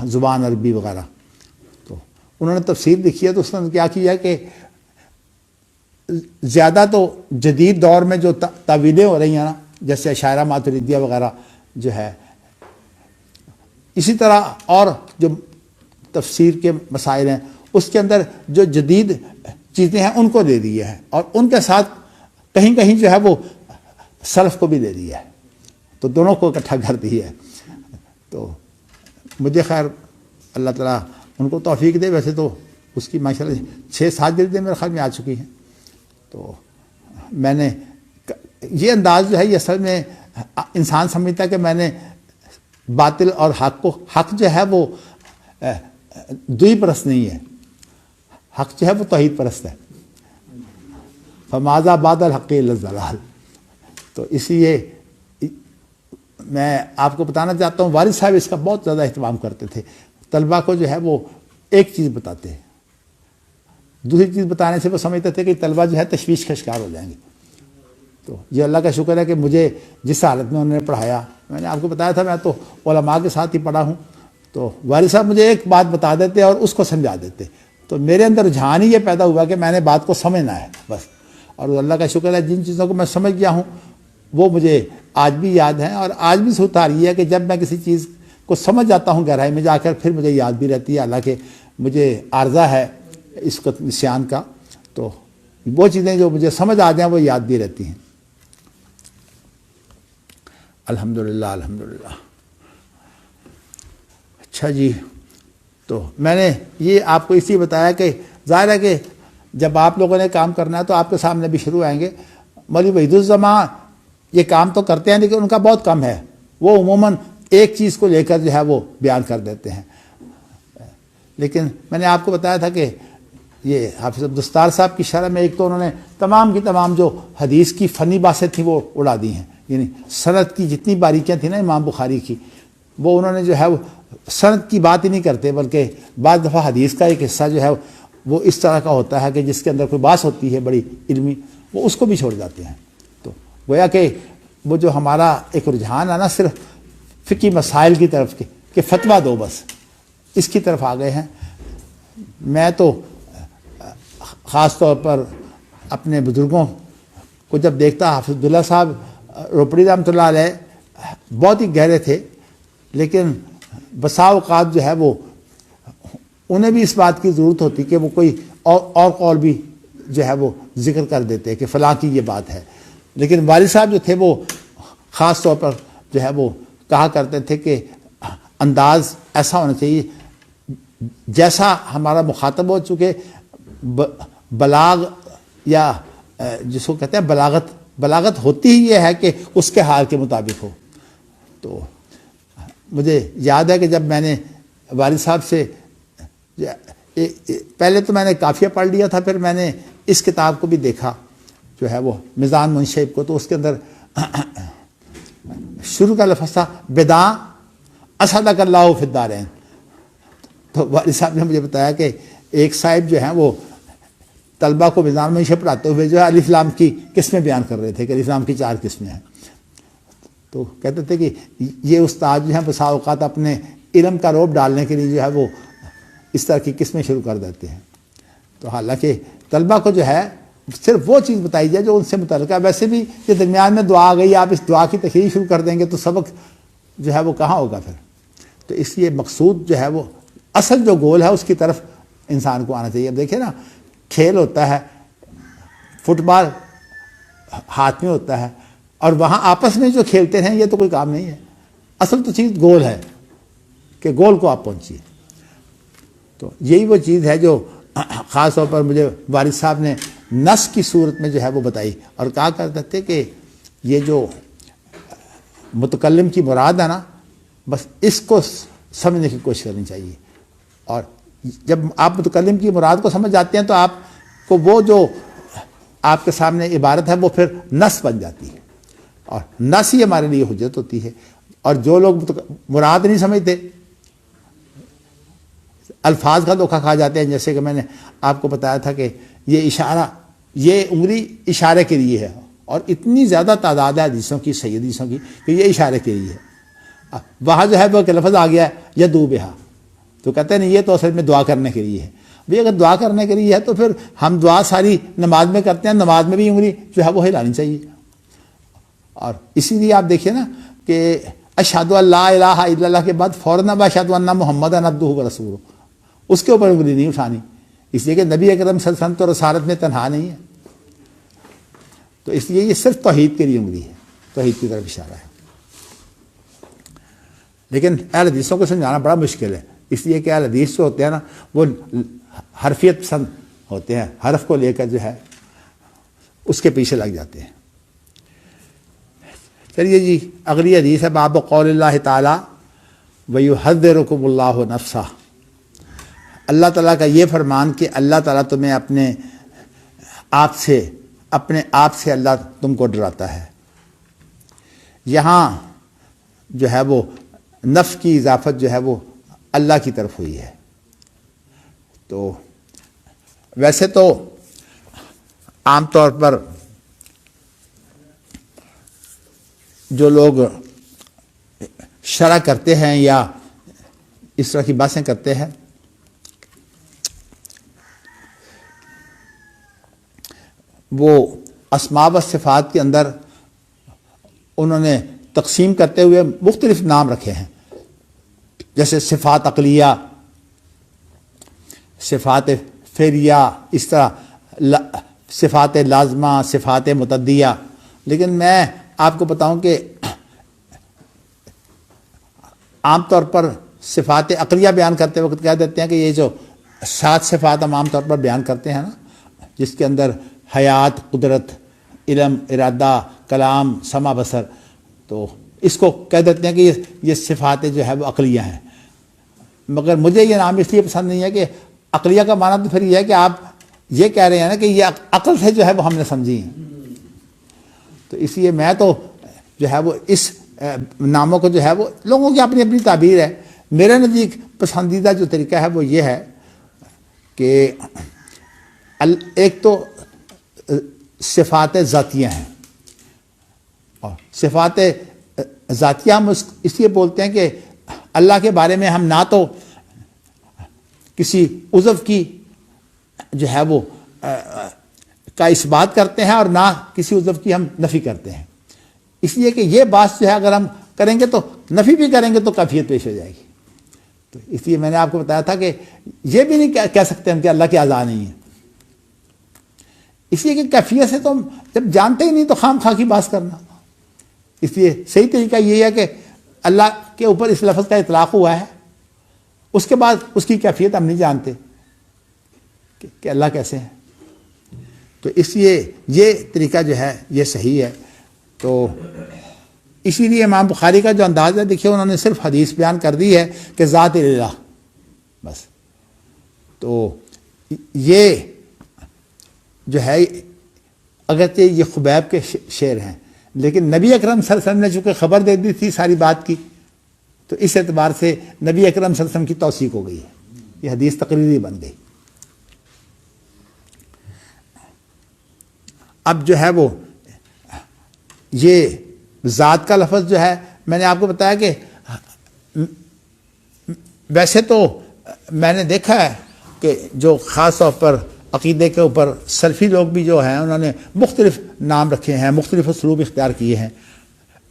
A: زبان عربی وغیرہ. تو انہوں نے تفسیر لکھی ہے. تو اس نے کیا کیا کہ زیادہ تو جدید دور میں جو تعویلیں ہو رہی ہیں نا, جیسے اشاعرہ ماتریدیہ وغیرہ جو ہے, اسی طرح اور جو تفسیر کے مسائل ہیں اس کے اندر جو جدید چیزیں ہیں ان کو دے دیا ہے, اور ان کے ساتھ کہیں کہیں جو ہے وہ سلف کو بھی دے دیا ہے. تو دونوں کو اکٹھا کر دیا ہے. تو مجھے خیر اللہ تعالیٰ ان کو توفیق دے. ویسے تو اس کی ماشاءاللہ 6-7 جلدیں میرے خیال میں آ چکی ہیں. تو میں نے یہ انداز جو ہے یہ اصل میں انسان سمجھتا ہے کہ میں نے باطل اور حق جو ہے وہ دوئی پرست نہیں ہے, حق جو ہے وہ توحید پرست ہے. فماذا بعد الحق الا الضلال. تو اس لیے میں آپ کو بتانا چاہتا ہوں والد صاحب اس کا بہت زیادہ اہتمام کرتے تھے. طلبہ کو جو ہے وہ ایک چیز بتاتے ہیں, دوسری چیز بتانے سے وہ سمجھتے تھے کہ طلبہ جو ہے تشویش کا شکار ہو جائیں گے. تو یہ اللہ کا شکر ہے کہ مجھے جس حالت میں انہوں نے پڑھایا, میں نے آپ کو بتایا تھا میں تو علماء کے ساتھ ہی پڑھا ہوں. تو والد صاحب مجھے ایک بات بتا دیتے اور اس کو سمجھا دیتے. تو میرے اندر رجحان ہی یہ پیدا ہوا کہ میں نے بات کو سمجھنا ہے بس. اور اللہ کا شکر ہے جن چیزوں کو میں سمجھ گیا ہوں وہ مجھے آج بھی یاد ہیں, اور آج بھی صورت آ رہی ہے کہ جب میں کسی چیز کو سمجھ جاتا ہوں گہرائی میں جا کر پھر مجھے یاد بھی رہتی ہے. حالانکہ مجھے عارضہ ہے اس کو نسیان کا, تو وہ چیزیں جو مجھے سمجھ آ جائیں وہ یاد بھی رہتی ہیں. الحمدللہ الحمدللہ. اچھا جی, تو میں نے یہ آپ کو اس لیے بتایا کہ ظاہر ہے کہ جب آپ لوگوں نے کام کرنا ہے تو آپ کے سامنے بھی شروع آئیں گے. مولوی وحید الزمان یہ کام تو کرتے ہیں لیکن ان کا بہت کم ہے. وہ عموماً ایک چیز کو لے کر جو ہے وہ بیان کر دیتے ہیں. لیکن میں نے آپ کو بتایا تھا کہ یہ حافظ عبدالستار صاحب کی شرح میں ایک تو انہوں نے تمام کی تمام جو حدیث کی فنی باتیں تھیں وہ اڑا دی ہیں. یعنی سند کی جتنی باریکیاں تھیں نا امام بخاری کی, وہ انہوں نے جو ہے وہ سند کی بات ہی نہیں کرتے, بلکہ بعض دفعہ حدیث کا ایک حصہ جو ہے وہ اس طرح کا ہوتا ہے کہ جس کے اندر کوئی بات ہوتی ہے بڑی علمی, وہ اس کو بھی چھوڑ جاتے ہیں. تو گویا کہ وہ جو ہمارا ایک رجحان ہے نا صرف فقہی مسائل کی طرف کہ فتویٰ دو بس, اس کی طرف آ گئے ہیں. میں تو خاص طور پر اپنے بزرگوں کو جب دیکھتا, حافظ عبداللہ صاحب روپڑی رحمۃ اللہ علیہ بہت ہی گہرے تھے, لیکن بسا اوقات جو ہے وہ انہیں بھی اس بات کی ضرورت ہوتی کہ وہ کوئی اور قول بھی جو ہے وہ ذکر کر دیتے کہ فلاں کی یہ بات ہے. لیکن والد صاحب جو تھے وہ خاص طور پر جو ہے وہ کہا کرتے تھے کہ انداز ایسا ہونا چاہیے جیسا ہمارا مخاطب ہو, چونکہ بلاغ یا جس کو کہتے ہیں بلاغت ہوتی ہی یہ ہے کہ اس کے حال کے مطابق ہو. تو مجھے یاد ہے کہ جب میں نے والد صاحب سے پہلے تو میں نے قافیہ پڑھ لیا تھا، پھر میں نے اس کتاب کو بھی دیکھا جو ہے وہ میزان منشیب کو، تو اس کے اندر شروع کا لفظ تھا بداں اسعدک اللہ فی الدارین. تو والد صاحب نے مجھے بتایا کہ ایک صاحب جو ہیں وہ طلبہ کو میزان منشیب پڑھاتے ہوئے جو ہے الف لام کی قسمیں بیان کر رہے تھے کہ الف لام کی 4 قسمیں ہیں. تو کہتے تھے کہ یہ استاد جو ہیں بسا اوقات اپنے علم کا روب ڈالنے کے لیے جو ہے وہ اس طرح کی قسمیں شروع کر دیتے ہیں. تو حالانکہ طلبہ کو جو ہے صرف وہ چیز بتائی جائے جو ان سے متعلقہ ہے. ویسے بھی یہ درمیان میں دعا آ گئی، آپ اس دعا کی تشریح شروع کر دیں گے تو سبق جو ہے وہ کہاں ہوگا پھر. تو اس لیے مقصود جو ہے وہ اصل جو گول ہے اس کی طرف انسان کو آنا چاہیے. اب دیکھیں نا، کھیل ہوتا ہے، فٹ بال ہاتھ میں ہوتا ہے، اور وہاں آپس میں جو کھیلتے ہیں یہ تو کوئی کام نہیں ہے. اصل تو چیز گول ہے کہ گول کو آپ پہنچیے. تو یہی وہ چیز ہے جو خاص طور پر مجھے والد صاحب نے نص کی صورت میں جو ہے وہ بتائی، اور کہا کرتے تھے کہ یہ جو متکلم کی مراد ہے نا، بس اس کو سمجھنے کی کوشش کرنی چاہیے. اور جب آپ متکلم کی مراد کو سمجھ جاتے ہیں تو آپ کو وہ جو آپ کے سامنے عبارت ہے وہ پھر نص بن جاتی ہے، اور نص ہی ہمارے لیے حجت ہوتی ہے. اور جو لوگ مراد نہیں سمجھتے الفاظ کا دھوکہ کھا جاتے ہیں. جیسے کہ میں نے آپ کو بتایا تھا کہ یہ اشارہ، یہ انگلی اشارے کے لیے ہے، اور اتنی زیادہ تعداد ہے حدیثوں کی، صحیح حدیثوں کی، کہ یہ اشارے کے لیے ہے. وہاں جو ہے وہ کہ لفظ آ گیا ہے یدو بہا، تو کہتے ہیں نہیں یہ تو اصل میں دعا کرنے کے لیے ہے. بھئی اگر دعا کرنے کے لیے ہے تو پھر ہم دعا ساری نماز میں کرتے ہیں، نماز میں بھی انگلی جو ہے وہ ہلانی چاہیے. اور اسی لیے آپ دیکھیے نا کہ اشہدو ان لا الہ الا اللہ کے بعد فوراً اب اشہدو ان محمدا عبدہ و رسولہ، اس کے اوپر انگلی نہیں اٹھانی، اس لیے کہ نبی اکرم صلی اللہ علیہ وسلم تو رسالت میں تنہا نہیں ہے. تو اس لیے یہ صرف توحید کے لیے انگلی ہے، توحید کی طرف اشارہ ہے. لیکن اہل حدیثوں کو سمجھانا بڑا مشکل ہے، اس لیے کہ اہل حدیث جو ہوتے ہیں نا وہ حرفیت پسند ہوتے ہیں، حرف کو لے کر جو ہے اس کے پیچھے لگ جاتے ہیں. چلیے جی، اگلی حدیث ہے باب قول اللہ تعالیٰ وَيُحَذِّرُكُمُ اللَّهُ نَفْسَهُ. اللہ تعالیٰ کا یہ فرمان کہ اللہ تعالیٰ تمہیں اپنے آپ سے اللہ تم کو ڈراتا ہے. یہاں جو ہے وہ نفس کی اضافت جو ہے وہ اللہ کی طرف ہوئی ہے. تو ویسے تو عام طور پر جو لوگ شرح کرتے ہیں یا اس طرح کی باتیں کرتے ہیں، وہ اسماء و صفات کے اندر انہوں نے تقسیم کرتے ہوئے مختلف نام رکھے ہیں، جیسے صفات عقلیہ، صفات فعلیہ، اس طرح صفات لازمہ، صفات متعدیہ. لیکن میں آپ کو بتاؤں کہ عام طور پر صفات عقلیہ بیان کرتے وقت کہہ دیتے ہیں کہ یہ جو 7 صفات ہم عام طور پر بیان کرتے ہیں نا، جس کے اندر حیات، قدرت، علم، ارادہ، کلام، سمع، بصر، تو اس کو کہہ دیتے ہیں کہ یہ صفات جو ہے وہ عقلیہ ہیں. مگر مجھے یہ نام اس لیے پسند نہیں ہے کہ عقلیہ کا معنی تو پھر یہ ہے کہ آپ یہ کہہ رہے ہیں نا کہ یہ عقل سے جو ہے وہ ہم نے سمجھی ہیں. تو اس لیے میں تو جو ہے وہ اس ناموں کو جو ہے وہ لوگوں کی اپنی اپنی تعبیر ہے. میرے نزدیک پسندیدہ جو طریقہ ہے وہ یہ ہے کہ ایک تو صفات ذاتیہ ہیں، اور صفات ذاتیہ ہم اس لیے بولتے ہیں کہ اللہ کے بارے میں ہم نہ تو کسی عضو کی جو ہے وہ کا اثبات کرتے ہیں اور نہ کسی عضو کی ہم نفی کرتے ہیں. اس لیے کہ یہ بات جو ہے اگر ہم کریں گے تو نفی بھی کریں گے تو کیفیت پیش ہو جائے گی. تو اس لیے میں نے آپ کو بتایا تھا کہ یہ بھی نہیں کہہ سکتے ہم کہ اللہ کے اعضاء نہیں ہیں، اس لیے کہ کیفیت سے تو ہم جب جانتے ہی نہیں تو خام خواہ کی بات کرنا. اس لیے صحیح طریقہ یہ ہے کہ اللہ کے اوپر اس لفظ کا اطلاق ہوا ہے، اس کے بعد اس کی کیفیت ہم نہیں جانتے کہ اللہ کیسے ہیں. تو اس لیے یہ طریقہ جو ہے یہ صحیح ہے. تو اسی لیے امام بخاری کا جو انداز ہے دیکھیے انہوں نے صرف حدیث بیان کر دی ہے کہ ذات الہ بس. تو یہ جو ہے اگرچہ یہ خبیب کے شعر ہیں لیکن نبی اکرم صلی اللہ علیہ وسلم نے چونکہ خبر دے دی تھی ساری بات کی تو اس اعتبار سے نبی اکرم صلی اللہ علیہ وسلم کی توثیق ہو گئی ہے, یہ حدیث تقریری بن گئی. اب جو ہے وہ یہ ذات کا لفظ جو ہے میں نے آپ کو بتایا کہ ویسے تو میں نے دیکھا ہے کہ جو خاص طور پر عقیدے کے اوپر سلفی لوگ بھی جو ہیں انہوں نے مختلف نام رکھے ہیں, مختلف اسلوب اختیار کیے ہیں.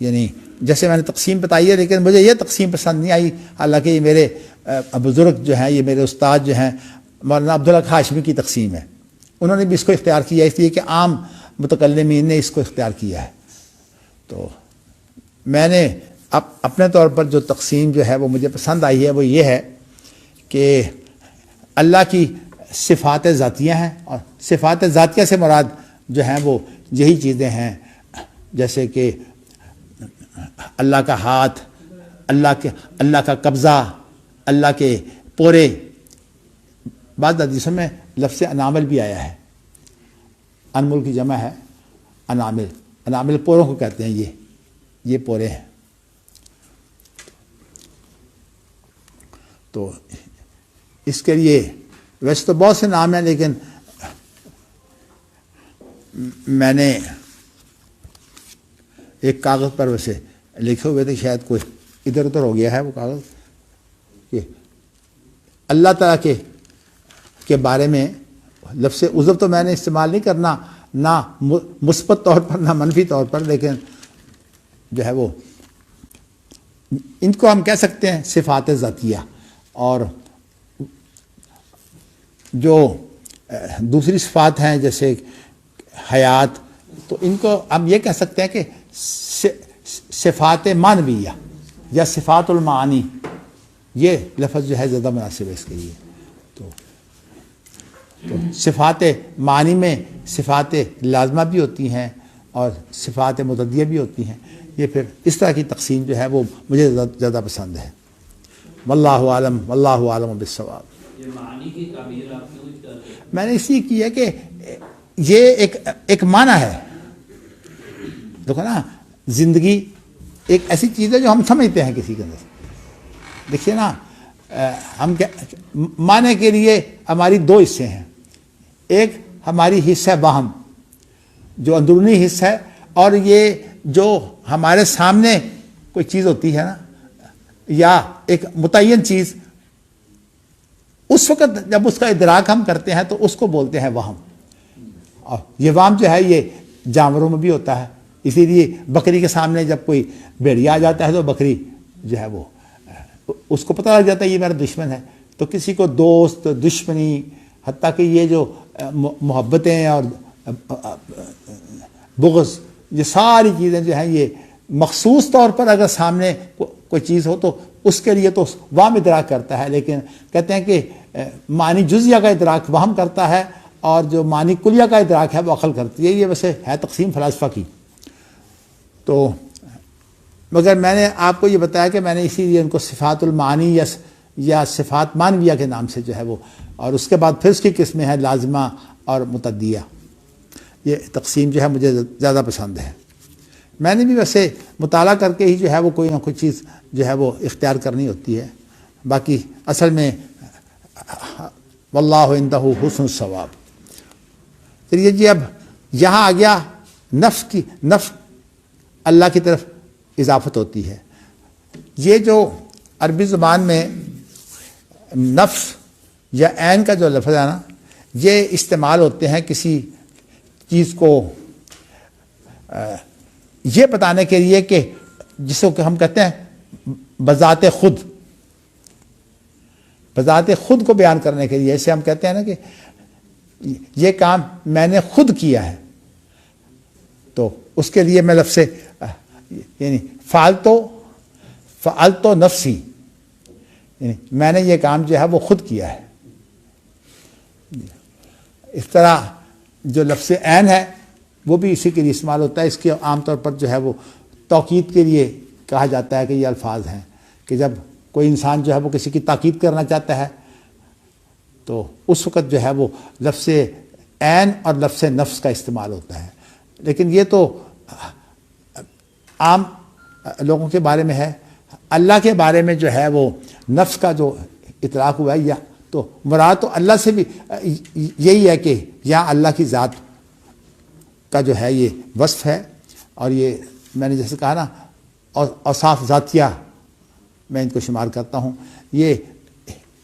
A: یعنی جیسے میں نے تقسیم بتائی ہے لیکن مجھے یہ تقسیم پسند نہیں آئی, حالانکہ یہ میرے بزرگ جو ہیں, یہ میرے استاد جو ہیں مولانا عبدالحق ہاشمی کی تقسیم ہے, انہوں نے بھی اس کو اختیار کیا اس لیے کہ عام متکلمین نے اس کو اختیار کیا ہے. تو میں نے اپنے طور پر جو تقسیم جو ہے وہ مجھے پسند آئی ہے وہ یہ ہے کہ اللہ کی صفات ذاتیہ ہیں, اور صفات ذاتیہ سے مراد جو ہیں وہ یہی چیزیں ہیں جیسے کہ اللہ کا ہاتھ, اللہ کا قبضہ, اللہ کے پورے. بعض حدیثوں میں لفظ انامل بھی آیا ہے, انمل کی جمع ہے انامل, انامل پوروں کو کہتے ہیں, یہ پورے ہیں. تو اس کے لیے ویسے تو بہت سے نام ہیں لیکن میں نے ایک کاغذ پر ویسے لکھے ہوئے تھے, شاید کوئی ادھر ادھر ہو گیا ہے وہ کاغذ, کہ اللہ تعالیٰ کے بارے میں لفظ عضو تو میں نے استعمال نہیں کرنا, نہ مثبت طور پر نہ منفی طور پر, لیکن جو ہے وہ ان کو ہم کہہ سکتے ہیں صفات ذاتیہ. اور جو دوسری صفات ہیں جیسے حیات, تو ان کو ہم یہ کہہ سکتے ہیں کہ صفات معنویہ یا صفات المعانی, یہ لفظ جو ہے زیادہ مناسب ہے اس کے لیے. تو صفات معنی میں صفات لازمہ بھی ہوتی ہیں اور صفات متعدیہ بھی ہوتی ہیں. یہ پھر اس طرح کی تقسیم جو ہے وہ مجھے زیادہ پسند ہے. واللہ عالم, واللہ عالم بالصواب.
C: یہ معنی کی تعبیر آپ کیوں کرتے ہیں؟ میں
A: نے اس لیے کی ہے کہ یہ ایک معنی ہے. دیکھو نا, زندگی ایک ایسی چیز ہے جو ہم سمجھتے ہیں کسی کے اندر. دیکھیے نا, ہم معنی کے لیے ہماری دو حصے ہیں, ایک ہماری حص ہے وہم جو اندرونی حص ہے, اور یہ جو ہمارے سامنے کوئی چیز ہوتی ہے نا یا ایک متعین چیز, اس وقت جب اس کا ادراک ہم کرتے ہیں تو اس کو بولتے ہیں وہم. اور یہ وہم جو ہے یہ جانوروں میں بھی ہوتا ہے, اسی لیے بکری کے سامنے جب کوئی بھیڑیا آ جاتا ہے تو بکری جو ہے وہ اس کو پتہ لگ جاتا ہے یہ میرا دشمن ہے. تو کسی کو دوست, دشمنی, حتیٰ کہ یہ جو محبتیں اور بغض, یہ ساری چیزیں جو ہیں یہ مخصوص طور پر اگر سامنے کوئی چیز ہو تو اس کے لیے تو وہم ادراک کرتا ہے. لیکن کہتے ہیں کہ معنی جزیہ کا ادراک وہم کرتا ہے اور جو معنی کلیہ کا ادراک ہے وہ عقل کرتی ہے. یہ ویسے ہے تقسیم فلاسفہ کی. تو مگر میں نے آپ کو یہ بتایا کہ میں نے اسی لیے ان کو صفات المعانی یا صفات معنویہ کے نام سے جو ہے وہ, اور اس کے بعد پھر اس کی قسمیں ہیں لازمہ اور متعدیہ. یہ تقسیم جو ہے مجھے زیادہ پسند ہے. میں نے بھی ویسے مطالعہ کر کے ہی جو ہے وہ کوئی نہ کوئی چیز جو ہے وہ اختیار کرنی ہوتی ہے. باقی اصل میں واللہ عندہ حسن الثواب. چلیے جی, اب یہاں آ گیا نفس اللہ کی طرف اضافت ہوتی ہے. یہ جو عربی زبان میں نفس یا عین کا جو لفظ ہے نا, یہ استعمال ہوتے ہیں کسی چیز کو یہ بتانے کے لیے کہ جس کو ہم کہتے ہیں بذات خود کو بیان کرنے کے لیے. ایسے ہم کہتے ہیں نا کہ یہ کام میں نے خود کیا ہے, تو اس کے لیے میں لفظ یعنی فعلتو نفسی, یعنی میں نے یہ کام جو ہے وہ خود کیا ہے. اس طرح جو لفظ عین ہے وہ بھی اسی کے لیے استعمال ہوتا ہے. اس کے عام طور پر جو ہے وہ توقید کے لیے کہا جاتا ہے کہ یہ الفاظ ہیں کہ جب کوئی انسان جو ہے وہ کسی کی تاکید کرنا چاہتا ہے تو اس وقت جو ہے وہ لفظ عین اور لفظ نفس کا استعمال ہوتا ہے. لیکن یہ تو عام لوگوں کے بارے میں ہے. اللہ کے بارے میں جو ہے وہ نفس کا جو اطلاق ہوا ہے یا تو مراد تو اللہ سے بھی یہی ہے کہ یہاں اللہ کی ذات کا جو ہے یہ وصف ہے. اور یہ میں نے جیسے کہا نا اوصاف ذاتیہ میں ان کو شمار کرتا ہوں. یہ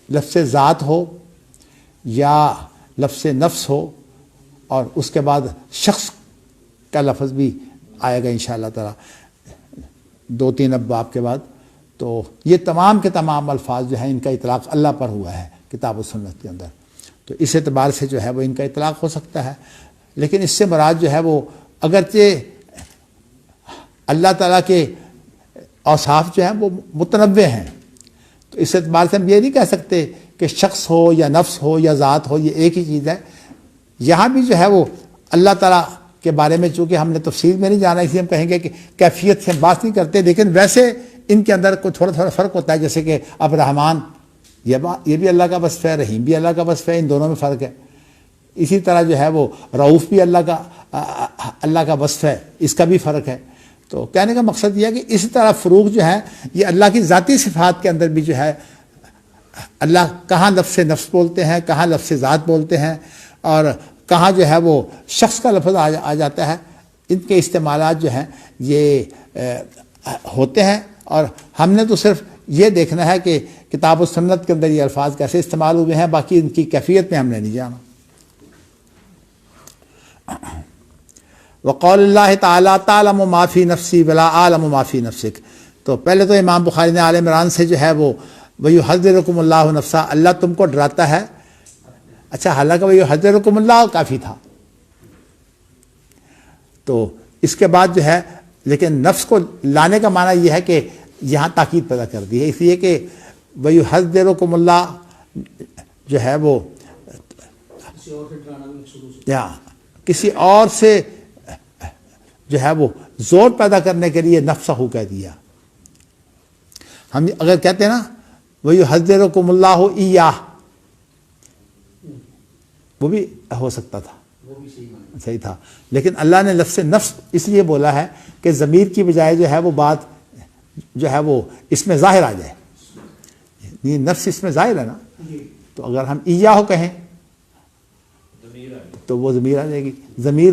A: لفظ ذات ہو یا لفظ نفس ہو اور اس کے بعد شخص کا لفظ بھی آئے گا انشاءاللہ تعالی 2-3 ابواب کے بعد. تو یہ تمام کے تمام الفاظ جو ہیں ان کا اطلاق اللہ پر ہوا ہے کتاب و سنت کے اندر. تو اس اعتبار سے جو ہے وہ ان کا اطلاق ہو سکتا ہے. لیکن اس سے مراد جو ہے وہ اگرچہ اللہ تعالیٰ کے اوصاف جو ہیں وہ متنوع ہیں تو اس اعتبار سے ہم یہ نہیں کہہ سکتے کہ شخص ہو یا نفس ہو یا ذات ہو یہ ایک ہی چیز ہے. یہاں بھی جو ہے وہ اللہ تعالیٰ کے بارے میں چونکہ ہم نے تفصیل میں نہیں جانا اس لیے ہم کہیں گے کہ کیفیت سے ہم بات نہیں کرتے. لیکن ویسے ان کے اندر کوئی تھوڑا تھوڑا فرق ہوتا ہے. جیسے کہ اب رحمان یہ بھی اللہ کا وصف ہے, رحیم بھی اللہ کا وصف ہے, ان دونوں میں فرق ہے. اسی طرح جو ہے وہ رؤوف بھی اللہ کا وصف ہے, اس کا بھی فرق ہے. تو کہنے کا مقصد یہ ہے کہ اسی طرح فروق جو ہے یہ اللہ کی ذاتی صفات کے اندر بھی جو ہے اللہ کہاں لفظ نفس بولتے ہیں, کہاں لفظ ذات بولتے ہیں اور کہاں جو ہے وہ شخص کا لفظ آ جاتا ہے. ان کے استعمالات جو ہیں یہ ہوتے ہیں اور ہم نے تو صرف یہ دیکھنا ہے کہ کتاب و سنت کے اندر یہ الفاظ کیسے استعمال ہوئے ہیں, باقی ان کی کیفیت میں ہم نے نہیں جانا. وقول اللہ تعالیٰ تعلم ما فی نفسی ولا اعلم ما فی نفسک. تو پہلے تو امام بخاری نے آل عمران سے جو ہے وہ وَيُحَذِّرُكُمُ اللَّهُ نَفْسَ, اللہ تم کو ڈراتا ہے. اچھا حالانکہ وَيُحَذِّرُكُمُ اللَّهُ کافی تھا. تو اس کے بعد جو ہے لیکن نفس کو لانے کا معنی یہ ہے کہ یہاں تاکید پیدا کر دی ہے, اس لیے کہ وَيُحَذِّرُكُمُ اللَّهُ جو ہے وہ
B: کسی اور سے ڈرانا بھی شروع سے
A: یا کسی اور سے جو ہے وہ زور پیدا کرنے کے لیے نفسہ کہہ دیا. ہم اگر کہتے ہیں نا وَيُحَذِّرُكُمُ اللَّهُ إِيَّاهُ وہ بھی ہو سکتا تھا,
B: وہ بھی
A: صحیح تھا. لیکن اللہ نے لفظ نفس اس لیے بولا ہے کہ ضمیر کی بجائے جو ہے وہ بات جو ہے وہ اس میں ظاہر آ جائے. یہ نفس اس میں ظاہر ہے نا, تو اگر ہم ایاہ کہیں تو وہ ضمیر آ جائے گی. ضمیر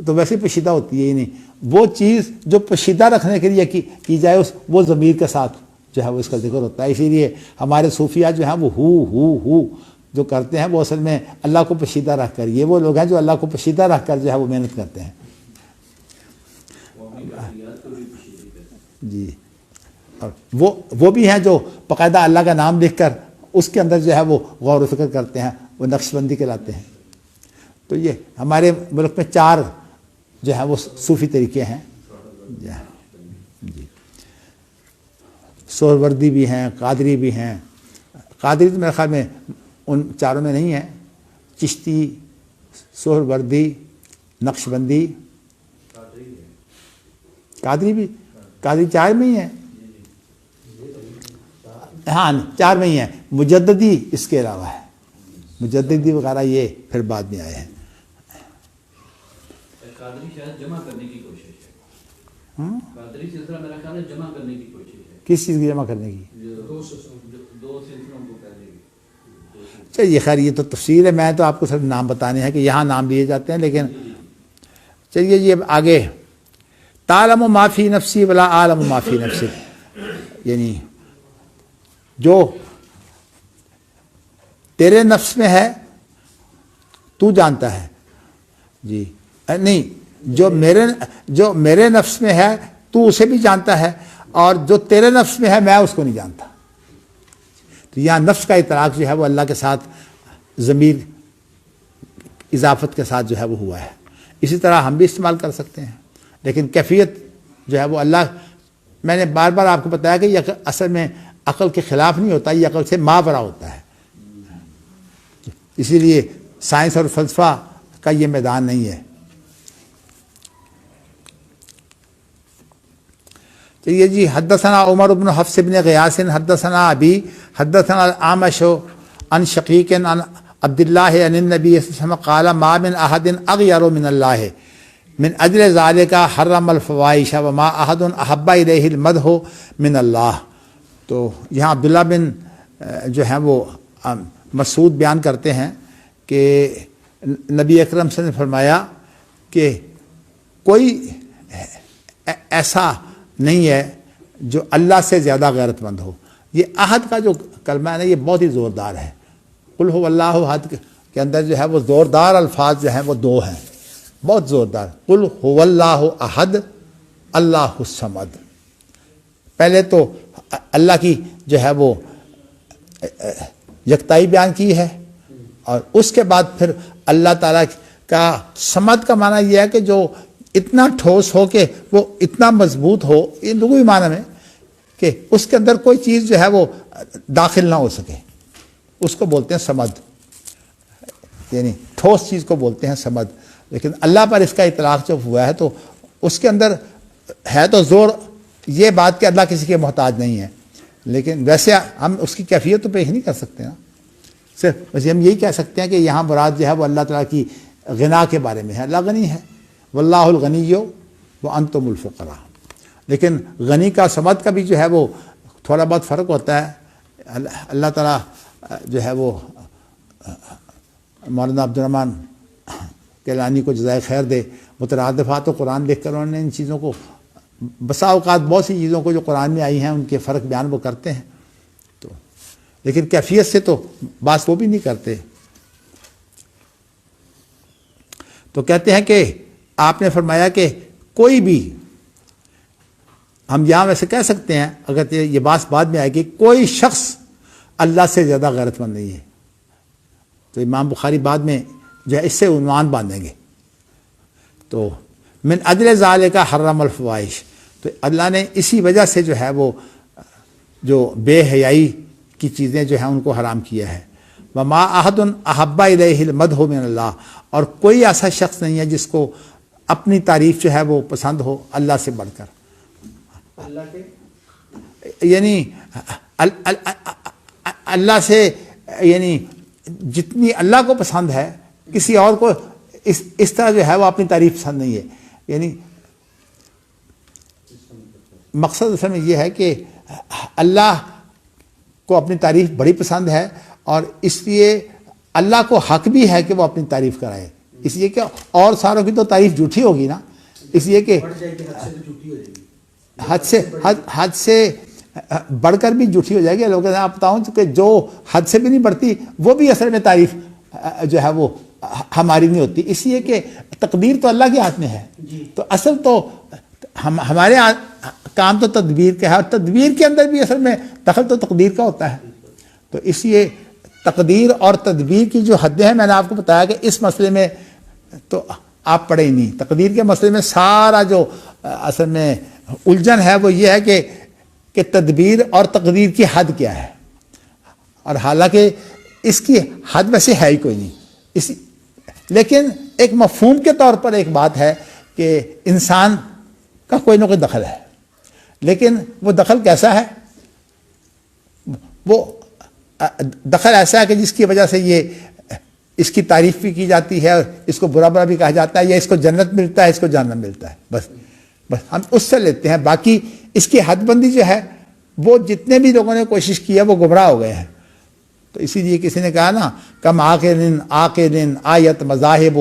A: تو ویسے پوشیدہ ہوتی ہے ہی نہیں, وہ چیز جو پوشیدہ رکھنے کے لیے کی جائے وہ ضمیر کے ساتھ جو ہے وہ اس کا ذکر ہوتا ہے. اسی لیے ہمارے صوفیہ جو ہیں وہ ہو جو کرتے ہیں وہ اصل میں اللہ کو پوشیدہ رکھ کر, یہ وہ لوگ ہیں جو اللہ کو پوشیدہ رکھ کر جو ہے وہ محنت کرتے ہیں. جی, اور وہ بھی ہیں جو باقاعدہ اللہ کا نام لکھ کر اس کے اندر جو ہے وہ غور و فکر کرتے ہیں, وہ نقش بندی کہلاتے ہیں. تو یہ ہمارے ملک میں 4 جو ہے وہ صوفی طریقے ہیں. جی, سہروردی بھی ہیں, قادری بھی ہیں. قادری تو میرے خیال میں ان 4 میں نہیں ہے. چشتی, سہروردی, نقش بندی, قادری بھی, قادری 4 میں ہی ہے. ہاں 4 میں ہی ہے. مجددی اس کے علاوہ ہے, مجددی وغیرہ یہ پھر بعد میں آئے ہیں.
C: قادری شاید جمع کرنے کی کوشش ہے. قادری سلسلہ میرا خیال ہے جمع کرنے کی کوشش ہے. کس چیز
A: کی جمع کرنے کی؟
C: دو سلسلوں کو پہلے کی.
A: چلیے خیر یہ تو تفصیل ہے, میں تو آپ کو صرف نام بتانے ہیں کہ یہاں نام لیے جاتے ہیں. لیکن چلیے یہ آگے تعلم ما فی نفسی ولا اعلم ما فی نفسک, یعنی جو تیرے نفس میں ہے تو جانتا ہے. جی نہیں, جو میرے نفس میں ہے تو اسے بھی جانتا ہے, اور جو تیرے نفس میں ہے میں اس کو نہیں جانتا. تو یہاں نفس کا اطلاق جو ہے وہ اللہ کے ساتھ ضمیر اضافت کے ساتھ جو ہے وہ ہوا ہے. اسی طرح ہم بھی استعمال کر سکتے ہیں, لیکن کیفیت جو ہے وہ اللہ, میں نے بار بار آپ کو بتایا کہ یہ اصل میں عقل کے خلاف نہیں ہوتا, یہ عقل سے ماورا ہوتا ہے. اسی لیے سائنس اور فلسفہ کا یہ میدان نہیں ہے. یہ جی حدثنا عمر بن حفص بن غیاث حدثنا ابی حدثنا الاعمش عن شقیق عن عبد اللہ عن النبی صلی اللہ علیہ وسلم قال ما من احد اغیر من اللہ من اجل ذلك حرم الفواحش وما احد احب الیہ المدح من اللہ. تو یہاں عبداللہ بن جو ہیں وہ مسعود بیان کرتے ہیں کہ نبی اکرم صلی اللہ علیہ وسلم نے فرمایا کہ کوئی ایسا نہیں ہے جو اللہ سے زیادہ غیرت مند ہو. یہ احد کا جو کلمہ ہے نا یہ بہت ہی زوردار ہے. قل هو اللہ احد کے اندر جو ہے وہ زوردار الفاظ جو ہیں وہ دو ہیں، بہت زوردار. قل هو اللہ احد اللہ الصمد. پہلے تو اللہ کی جو ہے وہ یکتائی بیان کی ہے، اور اس کے بعد پھر اللہ تعالیٰ کا صمد کا معنی یہ ہے کہ جو اتنا ٹھوس ہو کہ وہ اتنا مضبوط ہو، ان لغوی معنی میں کہ اس کے اندر کوئی چیز جو ہے وہ داخل نہ ہو سکے، اس کو بولتے ہیں صمد، یعنی ٹھوس چیز کو بولتے ہیں صمد. لیکن اللہ پر اس کا اطلاق جو ہوا ہے تو اس کے اندر ہے تو زور یہ بات کہ اللہ کسی کے محتاج نہیں ہے، لیکن ویسے ہم اس کی کیفیت تو پیش نہیں کر سکتے نا. صرف ویسے ہم یہی کہہ سکتے ہیں کہ یہاں مراد جو ہے وہ اللہ تعالیٰ کی غنا کے بارے میں ہے. اللہ غنی ہے، واللہ الغنی وانتم الفقراء. لیکن غنی کا صمد کا بھی جو ہے وہ تھوڑا بہت فرق ہوتا ہے. اللہ تعالیٰ جو ہے وہ مولانا عبد الرحمن کیلانی کو جزائے خیر دے، مترادفات و قرآن لکھ کر انہوں نے ان چیزوں کو بسا اوقات بہت سی چیزوں کو جو قرآن میں آئی ہیں ان کے فرق بیان وہ کرتے ہیں، تو لیکن کیفیت سے تو بات وہ بھی نہیں کرتے. تو کہتے ہیں کہ آپ نے فرمایا کہ کوئی بھی، ہم یہاں ویسے کہہ سکتے ہیں اگر یہ بات بعد میں آئے گی، کوئی شخص اللہ سے زیادہ غیرت مند نہیں ہے. تو امام بخاری بعد میں جو ہے اس سے عنوان باندھیں گے. تو من اجل ذالک حرم الفواحش، تو اللہ نے اسی وجہ سے جو ہے وہ جو بے حیائی کی چیزیں جو ہیں ان کو حرام کیا ہے. وما احد احب الیہ المدح من اللہ، اور کوئی ایسا شخص نہیں ہے جس کو اپنی تعریف جو ہے وہ پسند ہو اللہ سے بڑھ کر.
B: اللہ کے
A: یعنی اللہ سے، یعنی جتنی اللہ کو پسند ہے کسی اور کو اس طرح جو ہے وہ اپنی تعریف پسند نہیں ہے. یعنی مقصد اصل میں یہ ہے کہ اللہ کو اپنی تعریف بڑی پسند ہے، اور اس لیے اللہ کو حق بھی ہے کہ وہ اپنی تعریف کرائے، اس لیے کہ اور ساروں کی تو تعریف جھوٹی ہوگی نا، اس لیے کہ
B: بڑھ جائے کہ حد سے تو جھوٹی ہو جائے گی،
A: حد سے بڑھ کر بھی جھوٹی ہو جائے گی. لوگ آپ بتاؤں کہ جو حد سے بھی نہیں بڑھتی وہ بھی اصل میں تعریف جو ہے وہ ہماری نہیں ہوتی، اس لیے کہ تقدیر تو اللہ کے ہاتھ میں ہے. تو اصل تو ہمارے کام تو تدبیر کا ہے، اور تدبیر کے اندر بھی اصل میں دخل تو تقدیر کا ہوتا ہے. تو اس لیے تقدیر اور تدبیر کی جو حدیں ہیں میں نے آپ کو بتایا کہ اس مسئلے میں تو آپ پڑھے ہی نہیں. تقدیر کے مسئلے میں سارا جو اصل میں الجھن ہے وہ یہ ہے کہ تدبیر اور تقدیر کی حد کیا ہے، اور حالانکہ اس کی حد ویسے ہے ہی کوئی نہیں. لیکن ایک مفہوم کے طور پر ایک بات ہے کہ انسان کا کوئی نہ کوئی دخل ہے، لیکن وہ دخل کیسا ہے؟ وہ دخل ایسا ہے کہ جس کی وجہ سے یہ اس کی تعریف بھی کی جاتی ہے، اور اس کو برا برا بھی کہا جاتا ہے، یا اس کو جنت ملتا ہے، اس کو جہنم ملتا ہے. بس ہم اس سے لیتے ہیں. باقی اس کی حد بندی جو ہے وہ جتنے بھی لوگوں نے کوشش کی ہے وہ گمراہ ہو گئے ہیں. تو اسی لیے کسی نے کہا نا، کم عاقل آیت مذاہب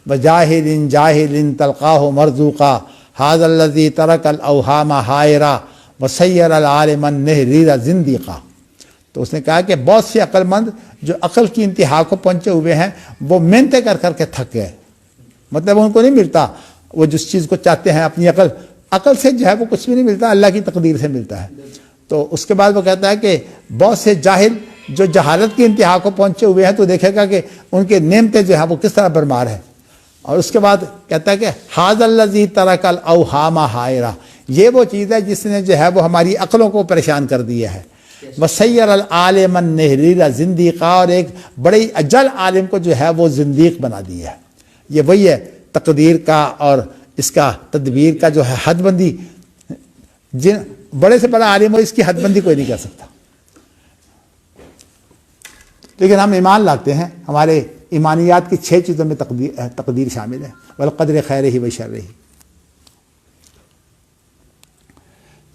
A: وجاہل جاہل تلقاہ مرزوقا ھذا الذی ترک الاوہام حائرا وسیر العالم النہریر زندیقا. تو اس نے کہا کہ بہت سے عقل مند جو عقل کی انتہا کو پہنچے ہوئے ہیں وہ محنتیں کر کر کے تھک گئے. مطلب ان کو نہیں ملتا وہ جس چیز کو چاہتے ہیں، اپنی عقل سے جو ہے وہ کچھ بھی نہیں ملتا، اللہ کی تقدیر سے ملتا ہے. تو اس کے بعد وہ کہتا ہے کہ بہت سے جاہل جو جہالت کی انتہا کو پہنچے ہوئے ہیں تو دیکھے گا کہ ان کے نعمتیں جو ہے وہ کس طرح برمار ہے. اور اس کے بعد کہتا ہے کہ ھذا الذی ترک الاوہام حائرا، یہ وہ چیز ہے جس نے جو ہے وہ ہماری عقلوں کو پریشان کر دیا ہے. وسیر العالم النہریر زندیقا، اور ایک بڑے اجل عالم کو جو ہے وہ زندیق بنا دیا ہے. یہ وہی ہے تقدیر کا اور اس کا تدبیر کا جو ہے حد بندی. جن بڑے سے بڑا عالم ہو اس کی حد بندی کوئی نہیں کر سکتا، لیکن ہم ایمان لاتے ہیں، ہمارے ایمانیات کی 6 چیزوں میں تقدیر شامل ہے، والقدر خیرہ و شرہ۔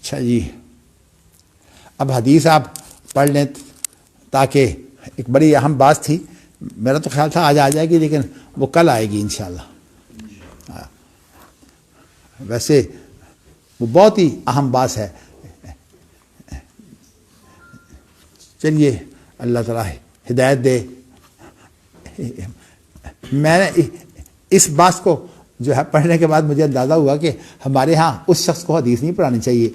A: اچھا جی، اب حدیث آپ پڑھ لیں تاکہ ایک بڑی اہم بات تھی، میرا تو خیال تھا آج آ جائے گی لیکن وہ کل آئے گی انشاءاللہ۔ ویسے وہ بہت ہی اہم بات ہے۔ چلیے اللہ تعالیٰ ہدایت دے۔ میں نے اس بات کو جو ہے پڑھنے کے بعد مجھے اندازہ ہوا کہ ہمارے ہاں اس شخص کو حدیث نہیں پڑھانی چاہیے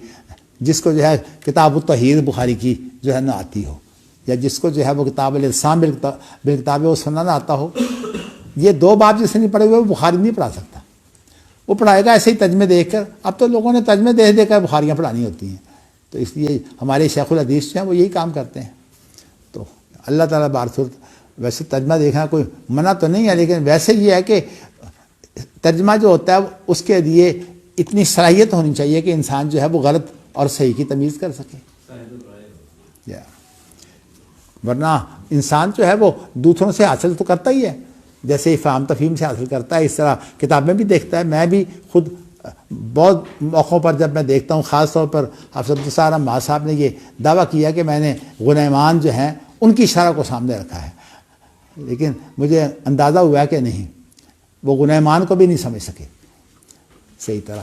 A: جس کو جو ہے کتاب التوحید بخاری کی جو ہے نہ آتی ہو، یا جس کو جو ہے وہ کتاب الالزام بالکتاب و سنہ نہ آتا ہو۔ یہ 2 باب جس نے نہیں پڑھے ہوئے وہ بخاری نہیں پڑھا سکتا، وہ پڑھائے گا ایسے ہی ترجمے دیکھ کر۔ اب تو لوگوں نے ترجمے دیکھ کر بخاریاں پڑھانی ہوتی ہیں، تو اس لیے ہمارے شیخ الحدیث جو ہیں وہ یہی کام کرتے ہیں۔ تو اللہ تعالیٰ بارصورت ویسے ترجمہ دیکھنا کوئی منع تو نہیں ہے، لیکن ویسے یہ ہے کہ ترجمہ جو ہوتا ہے اس کے لیے اتنی صلاحیت ہونی چاہیے کہ انسان جو ہے وہ غلط اور صحیح کی تمیز کر سکے، ورنہ انسان جو ہے وہ دوسروں سے حاصل تو کرتا ہی ہے، جیسے فہم تفہیم سے حاصل کرتا ہے، اس طرح کتابیں بھی دیکھتا ہے۔ میں بھی خود بہت موقعوں پر جب میں دیکھتا ہوں، خاص طور پر حافظ عبدالستار عمار صاحب نے یہ دعویٰ کیا کہ میں نے غنیمان جو ہیں ان کی شرح کو سامنے رکھا ہے، لیکن مجھے اندازہ ہوا کہ نہیں، وہ غنیمان کو بھی نہیں سمجھ سکے صحیح طرح۔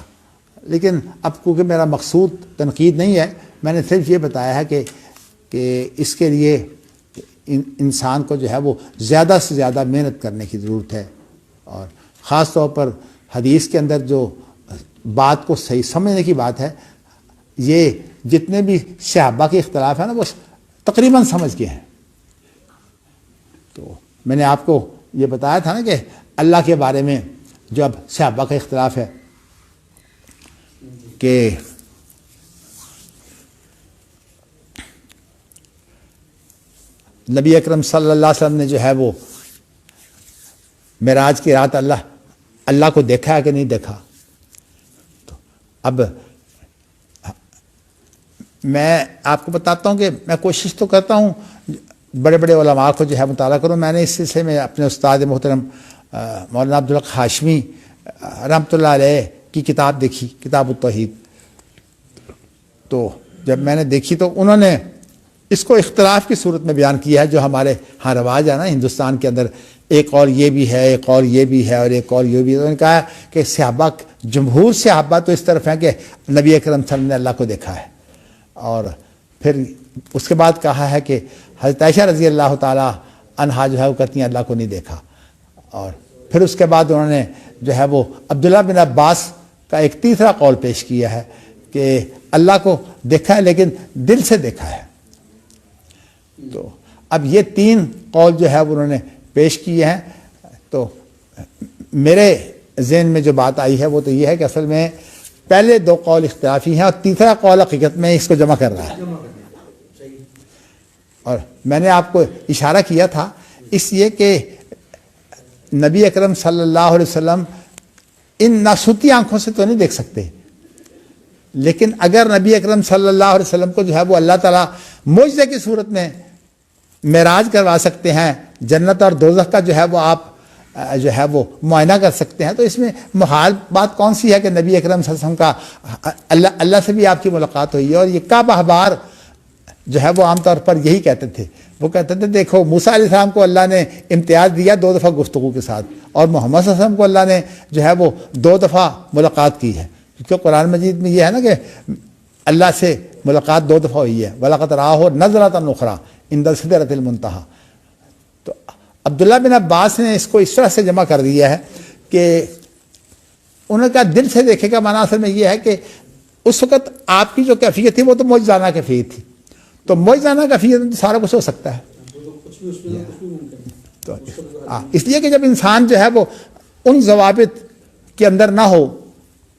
A: لیکن اب کیونکہ میرا مقصود تنقید نہیں ہے، میں نے صرف یہ بتایا ہے کہ اس کے لیے انسان کو جو ہے وہ زیادہ سے زیادہ محنت کرنے کی ضرورت ہے، اور خاص طور پر حدیث کے اندر جو بات کو صحیح سمجھنے کی بات ہے، یہ جتنے بھی صحابہ کے اختلاف ہیں نا وہ تقریباً سمجھ کے ہیں۔ تو میں نے آپ کو یہ بتایا تھا نا کہ اللہ کے بارے میں جو اب صحابہ کا اختلاف ہے کہ نبی اکرم صلی اللہ علیہ وسلم نے جو ہے وہ معراج کی رات اللہ کو دیکھا ہے کہ نہیں دیکھا۔ تو اب میں آپ کو بتاتا ہوں کہ میں کوشش تو کرتا ہوں بڑے بڑے علماء کو جو ہے مطالعہ کروں۔ میں نے اس سلسلے میں اپنے استاد محترم مولانا عبدالحق ہاشمی رحمۃ اللہ علیہ کی کتاب دیکھی، کتاب التوحید۔ تو جب میں نے دیکھی تو انہوں نے اس کو اختلاف کی صورت میں بیان کیا ہے، جو ہمارے ہاں رواج ہے نا ہندوستان کے اندر، ایک اور یہ بھی ہے، ایک اور یہ بھی ہے، اور ایک اور یہ بھی ہے۔ انہوں نے کہا کہ صحابہ، جمہور صحابہ تو اس طرف ہیں کہ نبی اکرم صلی اللہ علیہ وسلم نے اللہ کو دیکھا ہے، اور پھر اس کے بعد کہا ہے کہ حضرت عائشہ رضی اللہ تعالیٰ عنہا جو ہے وہ کہتی ہیں اللہ کو نہیں دیکھا، اور پھر اس کے بعد انہوں نے جو ہے وہ عبداللہ بن عباس کا ایک تیسرا قول پیش کیا ہے کہ اللہ کو دیکھا ہے لیکن دل سے دیکھا ہے۔ تو اب یہ 3 قول جو ہے انہوں نے پیش کیے ہیں۔ تو میرے ذہن میں جو بات آئی ہے وہ تو یہ ہے کہ اصل میں پہلے 2 قول اختلافی ہیں اور تیسرا قول حقیقت میں اس کو جمع کر رہا ہے۔ اور میں نے آپ کو اشارہ کیا تھا اس لیے کہ نبی اکرم صلی اللہ علیہ وسلم ان ناسوتی آنکھوں سے تو نہیں دیکھ سکتے، لیکن اگر نبی اکرم صلی اللہ علیہ وسلم کو جو ہے وہ اللہ تعالیٰ معجزے کی صورت میں معراج کروا سکتے ہیں، جنت اور دوزخ کا جو ہے وہ آپ جو ہے وہ معائنہ کر سکتے ہیں، تو اس میں محال بات کون سی ہے کہ نبی اکرم صلی اللہ علیہ وسلم کا اللہ سے بھی آپ کی ملاقات ہوئی ہے۔ اور یہ کعبہ احبار جو ہے وہ عام طور پر یہی کہتے تھے، وہ کہتے تھے دیکھو موسیٰ علیہ السلام کو اللہ نے امتیاز دیا 2 دفعہ گفتگو کے ساتھ، اور محمد صلی اللہ علیہ وسلم کو اللہ نے جو ہے وہ 2 دفعہ ملاقات کی ہے، کیونکہ قرآن مجید میں یہ ہے نا کہ اللہ سے ملاقات 2 دفعہ ہوئی ہے، وَلَقَدْ رَآهُ نَظْرَةً أُخْرَىٰ عِندَ سِدْرَةِ الْمُنتَهَىٰ۔ تو عبداللہ بن عباس نے اس کو اس طرح سے جمع کر دیا ہے کہ انہوں نے کہا دل سے دیکھے کا معنی اصل میں یہ ہے کہ اس وقت آپ کی جو کیفیت تھی وہ تو معجزانہ کیفیت تھی، تو معجزانہ کیفیت میں تو سارا کچھ ہو سکتا ہے۔ تو اس لیے کہ جب انسان جو ہے وہ ان ضوابط کے اندر نہ ہو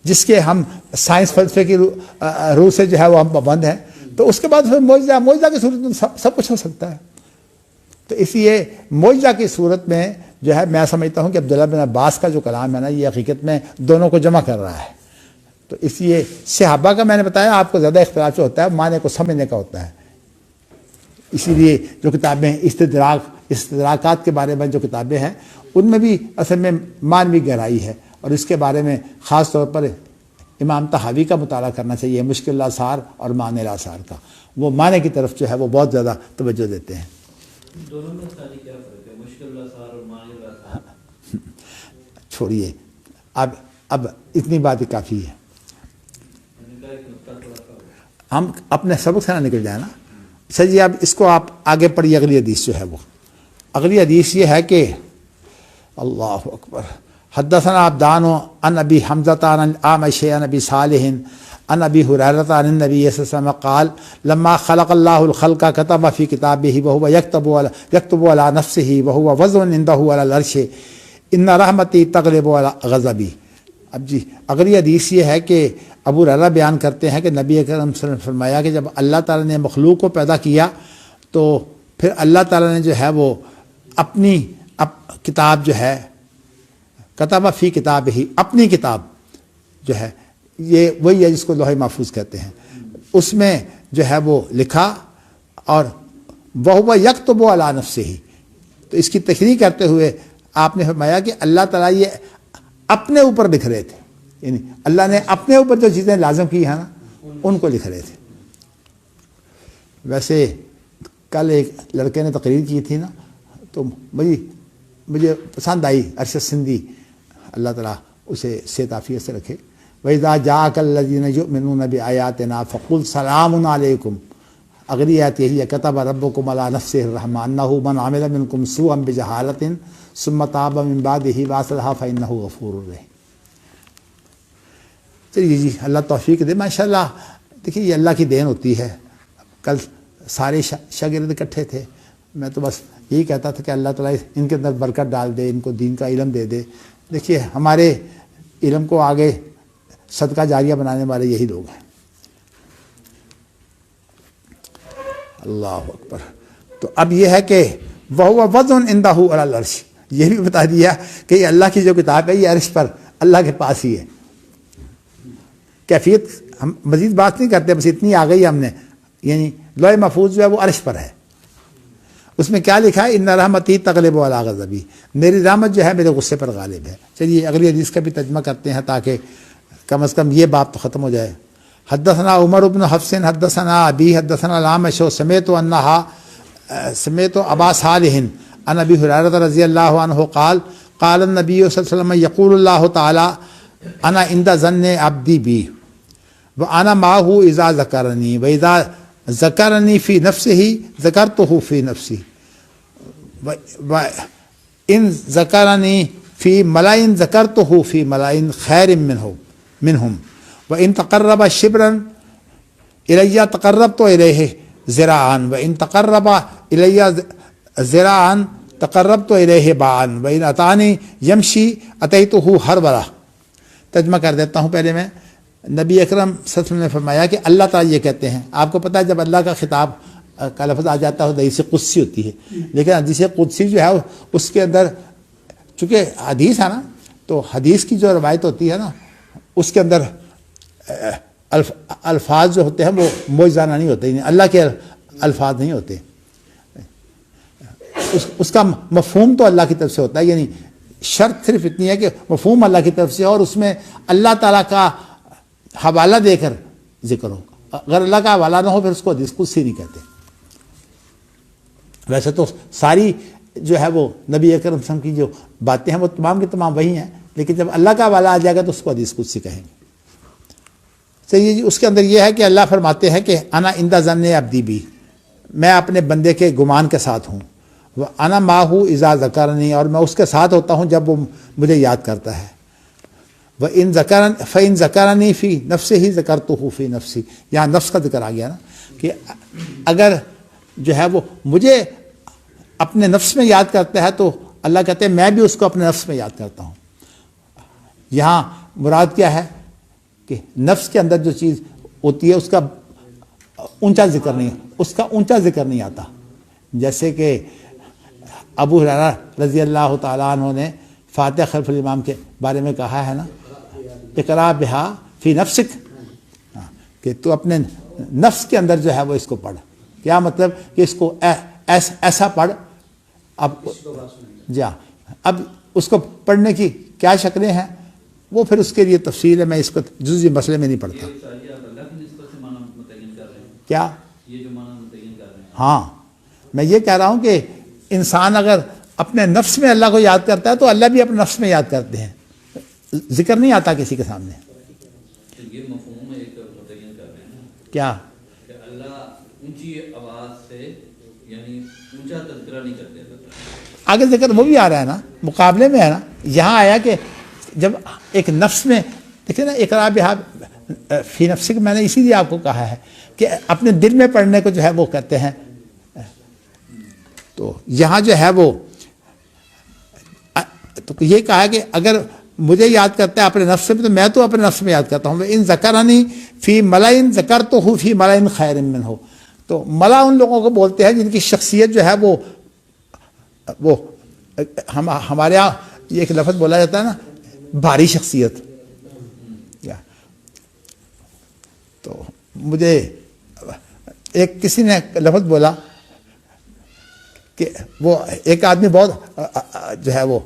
A: جس کے ہم سائنس فلسفے کی روح سے جو ہے وہ ہم پابند ہیں، تو اس کے بعد معجزہ کی صورت میں سب کچھ ہو سکتا ہے۔ تو اس لیے معجزہ کی صورت میں جو ہے میں سمجھتا ہوں کہ عبداللہ بن عباس کا جو کلام ہے نا یہ حقیقت میں دونوں کو جمع کر رہا ہے، تو اس لیے صحابہ کا میں نے بتایا آپ کو زیادہ اختلاف جو ہوتا ہے معنی کو سمجھنے کا ہوتا ہے. اسی لیے جو کتابیں استدراکات کے بارے میں جو کتابیں ہیں ان میں بھی اصل میں معنوی گہرائی ہے، اور اس کے بارے میں خاص طور پر امام طحاوی کا مطالعہ کرنا چاہیے، مشکل الاثار اور معنی الاثار کا. وہ معنی کی طرف جو ہے وہ بہت زیادہ توجہ دیتے ہیں.
C: دونوں میں ساری کیا فرق ہے، مشکل الاثار اور معنی الاثار؟
A: چھوڑیے اب اتنی بات ہی کافی ہے. ہم اپنے سبق سے نہ نکل جائیں نا. اچھا جی، اب اس کو آپ آگے پڑھیے. اگلی حدیث جو ہے وہ اگلی حدیث یہ ہے کہ اللہ اکبر، حدثنا عبدان عن ابی حمزۃ عن الاعمش عن ابی صالح عن ابی ہریرہ عن النبی صلی اللہ علیہ وسلم قال لما خلق اللہ الخلق كتب في كتابه وهو يكتب على نفسه وهو وضع عنده على العرش ان رحمتی تغلب على غضبی. اب جی اگلی حدیث یہ ہے کہ ابو ہریرہ بیان کرتے ہیں کہ نبی اکرم صلی اللہ علیہ وسلم نے فرمایا کہ جب اللہ تعالیٰ نے مخلوق کو پیدا کیا تو پھر اللہ تعالیٰ نے جو ہے وہ اپنی کتاب جو ہے کتب فی کتاب ہی، اپنی کتاب جو ہے یہ وہی ہے جس کو لوح محفوظ کہتے ہیں، اس میں جو ہے وہ لکھا، اور وَهُوَ يَكْتُبُ عَلَى نَفْسِهِ. تو اس کی تشریح کرتے ہوئے آپ نے فرمایا کہ اللہ تعالیٰ یہ اپنے اوپر لکھ رہے تھے، یعنی اللہ نے اپنے اوپر جو چیزیں لازم کی ہیں نا ان کو لکھ رہے تھے. ویسے کل ایک لڑکے نے تقریر کی تھی نا، تو مجھے پسند آئی. ارشد سندھی اللہ تعالیٰ اسے صحت عافیت سے رکھے. وَإِذَا جَاءَكَ الَّذِينَ يُؤْمِنُونَ بِآيَاتِنَا فَقُلْ سَلَامٌ عَلَيْكُمْ. اگلی آیت یہی ہے كَتَبَ رَبُّكُمْ عَلَى نَفْسِهِ الرَّحْمَةَ أَنَّهُ مَنْ عَمِلَ مِنْكُمْ سُوءًا بِجَهَالَةٍ ثُمَّ تَابَ مِنْ بَعْدِهِ وَأَصْلَحَ فَإِنَّهُ غَفُورٌ رَحِيمٌ. چلیے جی، اللہ توفیق دے. ماشاءاللہ دیکھیے یہ اللہ کی دین ہوتی ہے. کل سارے شاگرد اکٹھے تھے، میں تو بس یہی کہتا تھا کہ اللہ تعالیٰ ان کے اندر برکت ڈال دے، ان کو دین کا علم دے دے. دیکھیے ہمارے علم کو آگے صدقہ جاریہ بنانے والے یہی لوگ ہیں. اللہ اکبر. تو اب یہ ہے کہ وَهُوَ وَضْعٌ عِندَهُ عَلَى الْعَرْشِ، یہ بھی بتا دیا کہ یہ اللہ کی جو کتاب ہے یہ عرش پر اللہ کے پاس ہی ہے. کیفیت ہم مزید بات نہیں کرتے، بس اتنی آ گئی ہم نے، یعنی لوح محفوظ جو ہے وہ عرش پر ہے. اس میں کیا لکھا ہے؟ ان رحمتی تغلب علی غضبی، میری رحمت جو ہے میرے غصے پر غالب ہے. چلیے اگلی حدیث کا بھی ترجمہ کرتے ہیں تاکہ کم از کم یہ بات تو ختم ہو جائے. حدثنا عمر بن حفص حدثنا ابی حدثنا الاعمش سمعت ابا صالح عن ابی ہریرہ رضی اللہ عنہ قال قال النبی صلی اللہ علیہ وسلم یقول اللہ تعالی انا عند ظن عبدی بی وانا معه اذا ذکرنی واذا ذکرنی فی نفسه ذکرته فی نفسی ان ذکرنی فی ملائن ذکرته فی ملائن خیر منهم وان تقرب شبرا الی تقربت الیہ ذراعا وان تقرب الی ذراعا تقربت الیہ باعا وان اتانی یمشی اتیته ہرولہ. ترجمہ کر دیتا ہوں پہلے میں. نبی اکرم صلی اللہ علیہ وسلم نے فرمایا کہ اللہ تعالیٰ یہ کہتے ہیں. آپ کو پتہ ہے جب اللہ کا خطاب کا لفظ آ جاتا ہے تو حدیث قدسی ہوتی ہے، لیکن حدیث قدسی جو ہے اس کے اندر چونکہ حدیث ہے نا، تو حدیث کی جو روایت ہوتی ہے نا اس کے اندر الفاظ جو ہوتے ہیں وہ معجزانہ نہیں ہوتے، یعنی اللہ کے الفاظ نہیں ہوتے. اس کا مفہوم تو اللہ کی طرف سے ہوتا ہے، یعنی شرط صرف اتنی ہے کہ مفہوم اللہ کی طرف سے اور اس میں اللہ تعالیٰ کا حوالہ دے کر ذکر ہو. اگر اللہ کا حوالہ نہ ہو پھر اس کو حدیث قدسی نہیں کہتے. ویسے تو ساری جو ہے وہ نبی اکرم صلی اللہ علیہ وسلم کی جو باتیں ہیں وہ تمام کی تمام وہی ہیں، لیکن جب اللہ کا حوالہ آ جائے گا تو اس کو حدیث قدسی کہیں گے. صحیح جی. اس کے اندر یہ ہے کہ اللہ فرماتے ہیں کہ انا عند ظن عبدی بی، میں اپنے بندے کے گمان کے ساتھ ہوں. انا معه اذا ذکرنی، اور میں اس کے ساتھ ہوتا ہوں جب وہ مجھے یاد کرتا ہے. فَإِن ذَكَرَنِي فِي نَفْسِهِ ذَكَرْتُهُ فِي نَفْسِي. یہاں نفس کا ذکر آ گیا نا کہ اگر جو ہے وہ مجھے اپنے نفس میں یاد کرتا ہے تو اللہ کہتے ہیں میں بھی اس کو اپنے نفس میں یاد کرتا ہوں. یہاں مراد کیا ہے کہ نفس کے اندر جو چیز ہوتی ہے اس کا اونچا ذکر نہیں آتا. جیسے کہ ابو ہریرہ رضی اللہ تعالیٰ عنہ نے فاتح خلف الامام کے بارے میں کہا ہے نا، اقرا بہا فی نفسک، کہ تو اپنے نفس کے اندر جو ہے وہ اس کو پڑھ. کیا مطلب کہ اس کو ایسا پڑھ. اب جی ہاں، اب اس کو پڑھنے کی کیا شکلیں ہیں وہ پھر اس کے لیے تفصیل ہے، میں اس کو جزئی مسئلے میں نہیں پڑھتا.
C: یہ ساری آپ اللہ کی نسبت سے معنی متعین کر رہے ہیں.
A: کیا؟
C: یہ جو معنی متعین کر رہے ہیں.
A: ہاں، میں یہ کہہ رہا ہوں کہ انسان اگر اپنے نفس میں اللہ کو یاد کرتا ہے تو اللہ بھی اپنے نفس میں یاد کرتے ہیں، ذکر نہیں آتا کسی کے سامنے.
C: یہ مفہوم ایک متعین کر رہے ہیں
A: کیا؟
C: کہ اللہ اونچی آواز سے یعنی اونچا تذکرہ نہیں کرتے.
A: آگے ذکر وہ بھی آ رہا ہے نا، مقابلے میں ہے نا. یہاں آیا کہ جب ایک نفس میں دیکھیں نا، اقرا بہا فی نفسک، میں نے اسی لیے آپ کو کہا ہے کہ اپنے دل میں پڑھنے کو جو ہے وہ کہتے ہیں. تو یہاں جو ہے وہ تو یہ کہا کہ اگر مجھے یاد کرتا ہے اپنے نفس میں تو میں تو اپنے نفس میں یاد کرتا ہوں. ان ذکرنی فی ملائن ذکرتہ فی ملائن خیر منہ. تو ملا ان لوگوں کو بولتے ہیں جن کی شخصیت جو ہے وہ ہمارے یہاں یہ ایک لفظ بولا جاتا ہے نا، بھاری شخصیت. تو مجھے ایک کسی نے لفظ بولا کہ وہ ایک آدمی بہت جو ہے وہ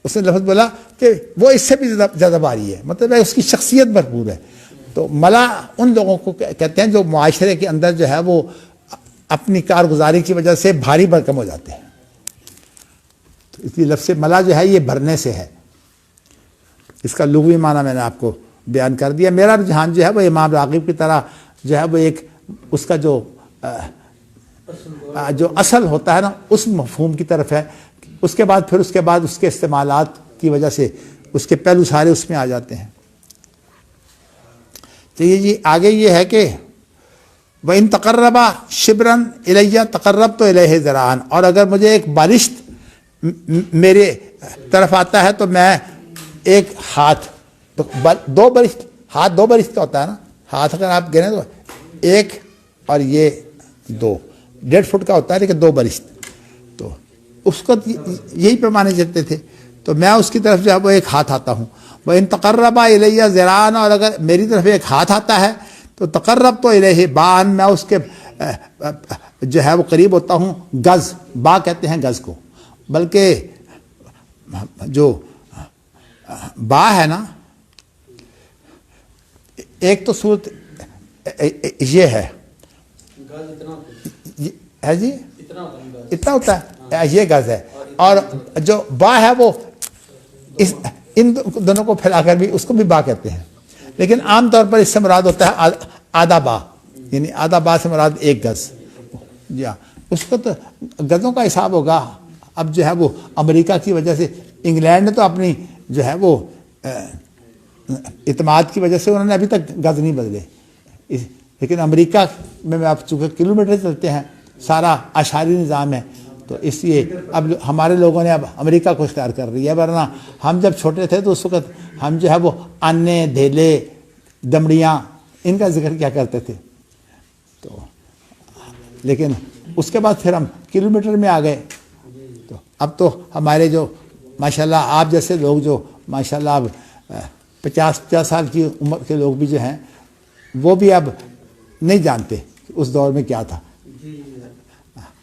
A: اس نے لفظ بولا کہ وہ اس سے بھی زیادہ بھاری ہے، مطلب ہے اس کی شخصیت بھرپور ہے. تو ملا ان لوگوں کو کہتے ہیں جو معاشرے کے اندر جو ہے وہ اپنی کارگزاری کی وجہ سے بھاری بھرکم ہو جاتے ہیں. تو اس لیے لفظ ملا جو ہے یہ بھرنے سے ہے. اس کا لغوی معنی میں نے آپ کو بیان کر دیا. میرا رجحان جو ہے وہ امام راغب کی طرح جو ہے وہ ایک اس کا جو اصل ہوتا ہے نا اس مفہوم کی طرف ہے. اس کے بعد اس کے استعمالات کی وجہ سے اس کے پہلو سارے اس میں آ جاتے ہیں. تو یہ جی آگے یہ ہے کہ وَإِن تَقَرَّبَ شِبْرًا إِلَيَّ تَقَرَّبْتُ إِلَيْهِ ذِرَاعًا. اور اگر مجھے ایک بالشت میرے طرف آتا ہے تو میں ایک ہاتھ، تو دو بالشت، ہاتھ دو بالشت کا ہوتا ہے نا، ہاتھ اگر آپ گنے تو ایک اور یہ 2.5 فٹ کا ہوتا ہے لیکن 2 بالشت. تو اس کو یہی پیمانے چلتے تھے. تو میں اس کی طرف جو ہے وہ ایک ہاتھ آتا ہوں. وَإِن تَقَرَّبَ إِلَيَّ ذِرَاعًا. اور اگر میری طرف ایک ہاتھ آتا ہے تو تقربت الیہ باءً، میں اس کے جو ہے وہ قریب ہوتا ہوں. گز، با کہتے ہیں گز کو، بلکہ جو با ہے نا، ایک تو صورت یہ ہے ہے جی اتنا ہوتا ہے، یہ گز ہے. اور جو با ہے وہ ان دونوں کو پھیلا کر بھی اس کو بھی با کہتے ہیں. لیکن عام طور پر اس سے مراد ہوتا ہے آدھا با، یعنی آدھا با سے مراد 1 گز. جی ہاں، اس کو تو گزوں کا حساب ہوگا. اب جو ہے وہ امریکہ کی وجہ سے انگلینڈ نے تو اپنی جو ہے وہ اعتماد کی وجہ سے انہوں نے ابھی تک گز نہیں بدلے. لیکن امریکہ میں آپ چونکہ کلومیٹر چلتے ہیں، سارا اشاری نظام ہے، تو اس لیے اب ہمارے لوگوں نے اب امریکہ کو اختیار کر رہی ہے. ورنہ ہم جب چھوٹے تھے تو اس وقت ہم جو ہے وہ آنے، دھیلے، دمڑیاں ان کا ذکر کیا کرتے تھے. تو لیکن اس کے بعد پھر ہم کلومیٹر میں آ گئے. تو اب تو ہمارے جو ماشاءاللہ آپ جیسے لوگ جو ماشاءاللہ اب 50 سال کی عمر کے لوگ بھی جو ہیں وہ بھی اب نہیں جانتے کہ اس دور میں کیا تھا.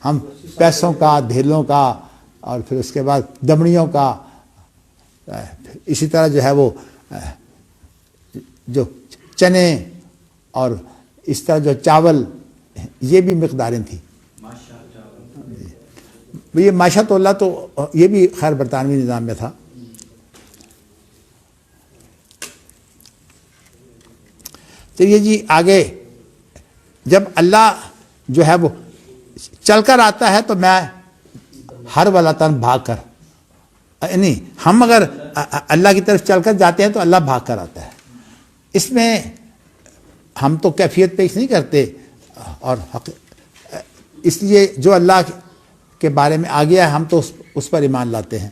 A: ہم پیسوں کا، دھیلوں کا، اور پھر اس کے بعد دمڑیوں کا، اسی طرح جو ہے وہ جو چنے اور اس طرح جو چاول، یہ بھی مقداریں تھیں. یہ معاشت اللہ تو یہ بھی خیر برطانوی نظام میں تھا. چلیے جی آگے، جب اللہ جو ہے وہ چل کر آتا ہے تو میں ہر ولاتن بھاگ کر، نہیں، ہم اگر اللہ کی طرف چل کر جاتے ہیں تو اللہ بھاگ کر آتا ہے. اس میں ہم تو کیفیت پیش نہیں کرتے، اور اس لیے جو اللہ کے بارے میں آ گیا ہے ہم تو اس پر ایمان لاتے ہیں.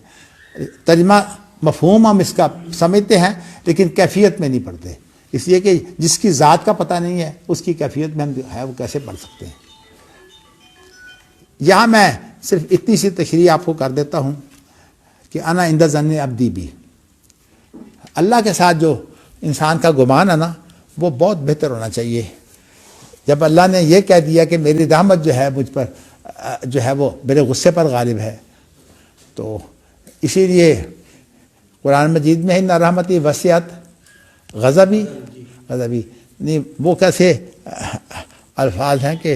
A: ترجمہ مفہوم ہم اس کا سمجھتے ہیں لیکن کیفیت میں نہیں پڑھتے، اس لیے کہ جس کی ذات کا پتہ نہیں ہے اس کی کیفیت میں ہم ہے وہ کیسے پڑھ سکتے ہیں. یہاں میں صرف اتنی سی تشریح آپ کو کر دیتا ہوں کہ انا عند ظن عبدی بھی. اللہ کے ساتھ جو انسان کا گمان ہے نا وہ بہت بہتر ہونا چاہیے. جب اللہ نے یہ کہہ دیا کہ میری رحمت جو ہے مجھ پر جو ہے وہ میرے غصے پر غالب ہے، تو اسی لیے قرآن مجید میں ان رحمتی وسعت غضبی نہیں، وہ کیسے الفاظ ہیں کہ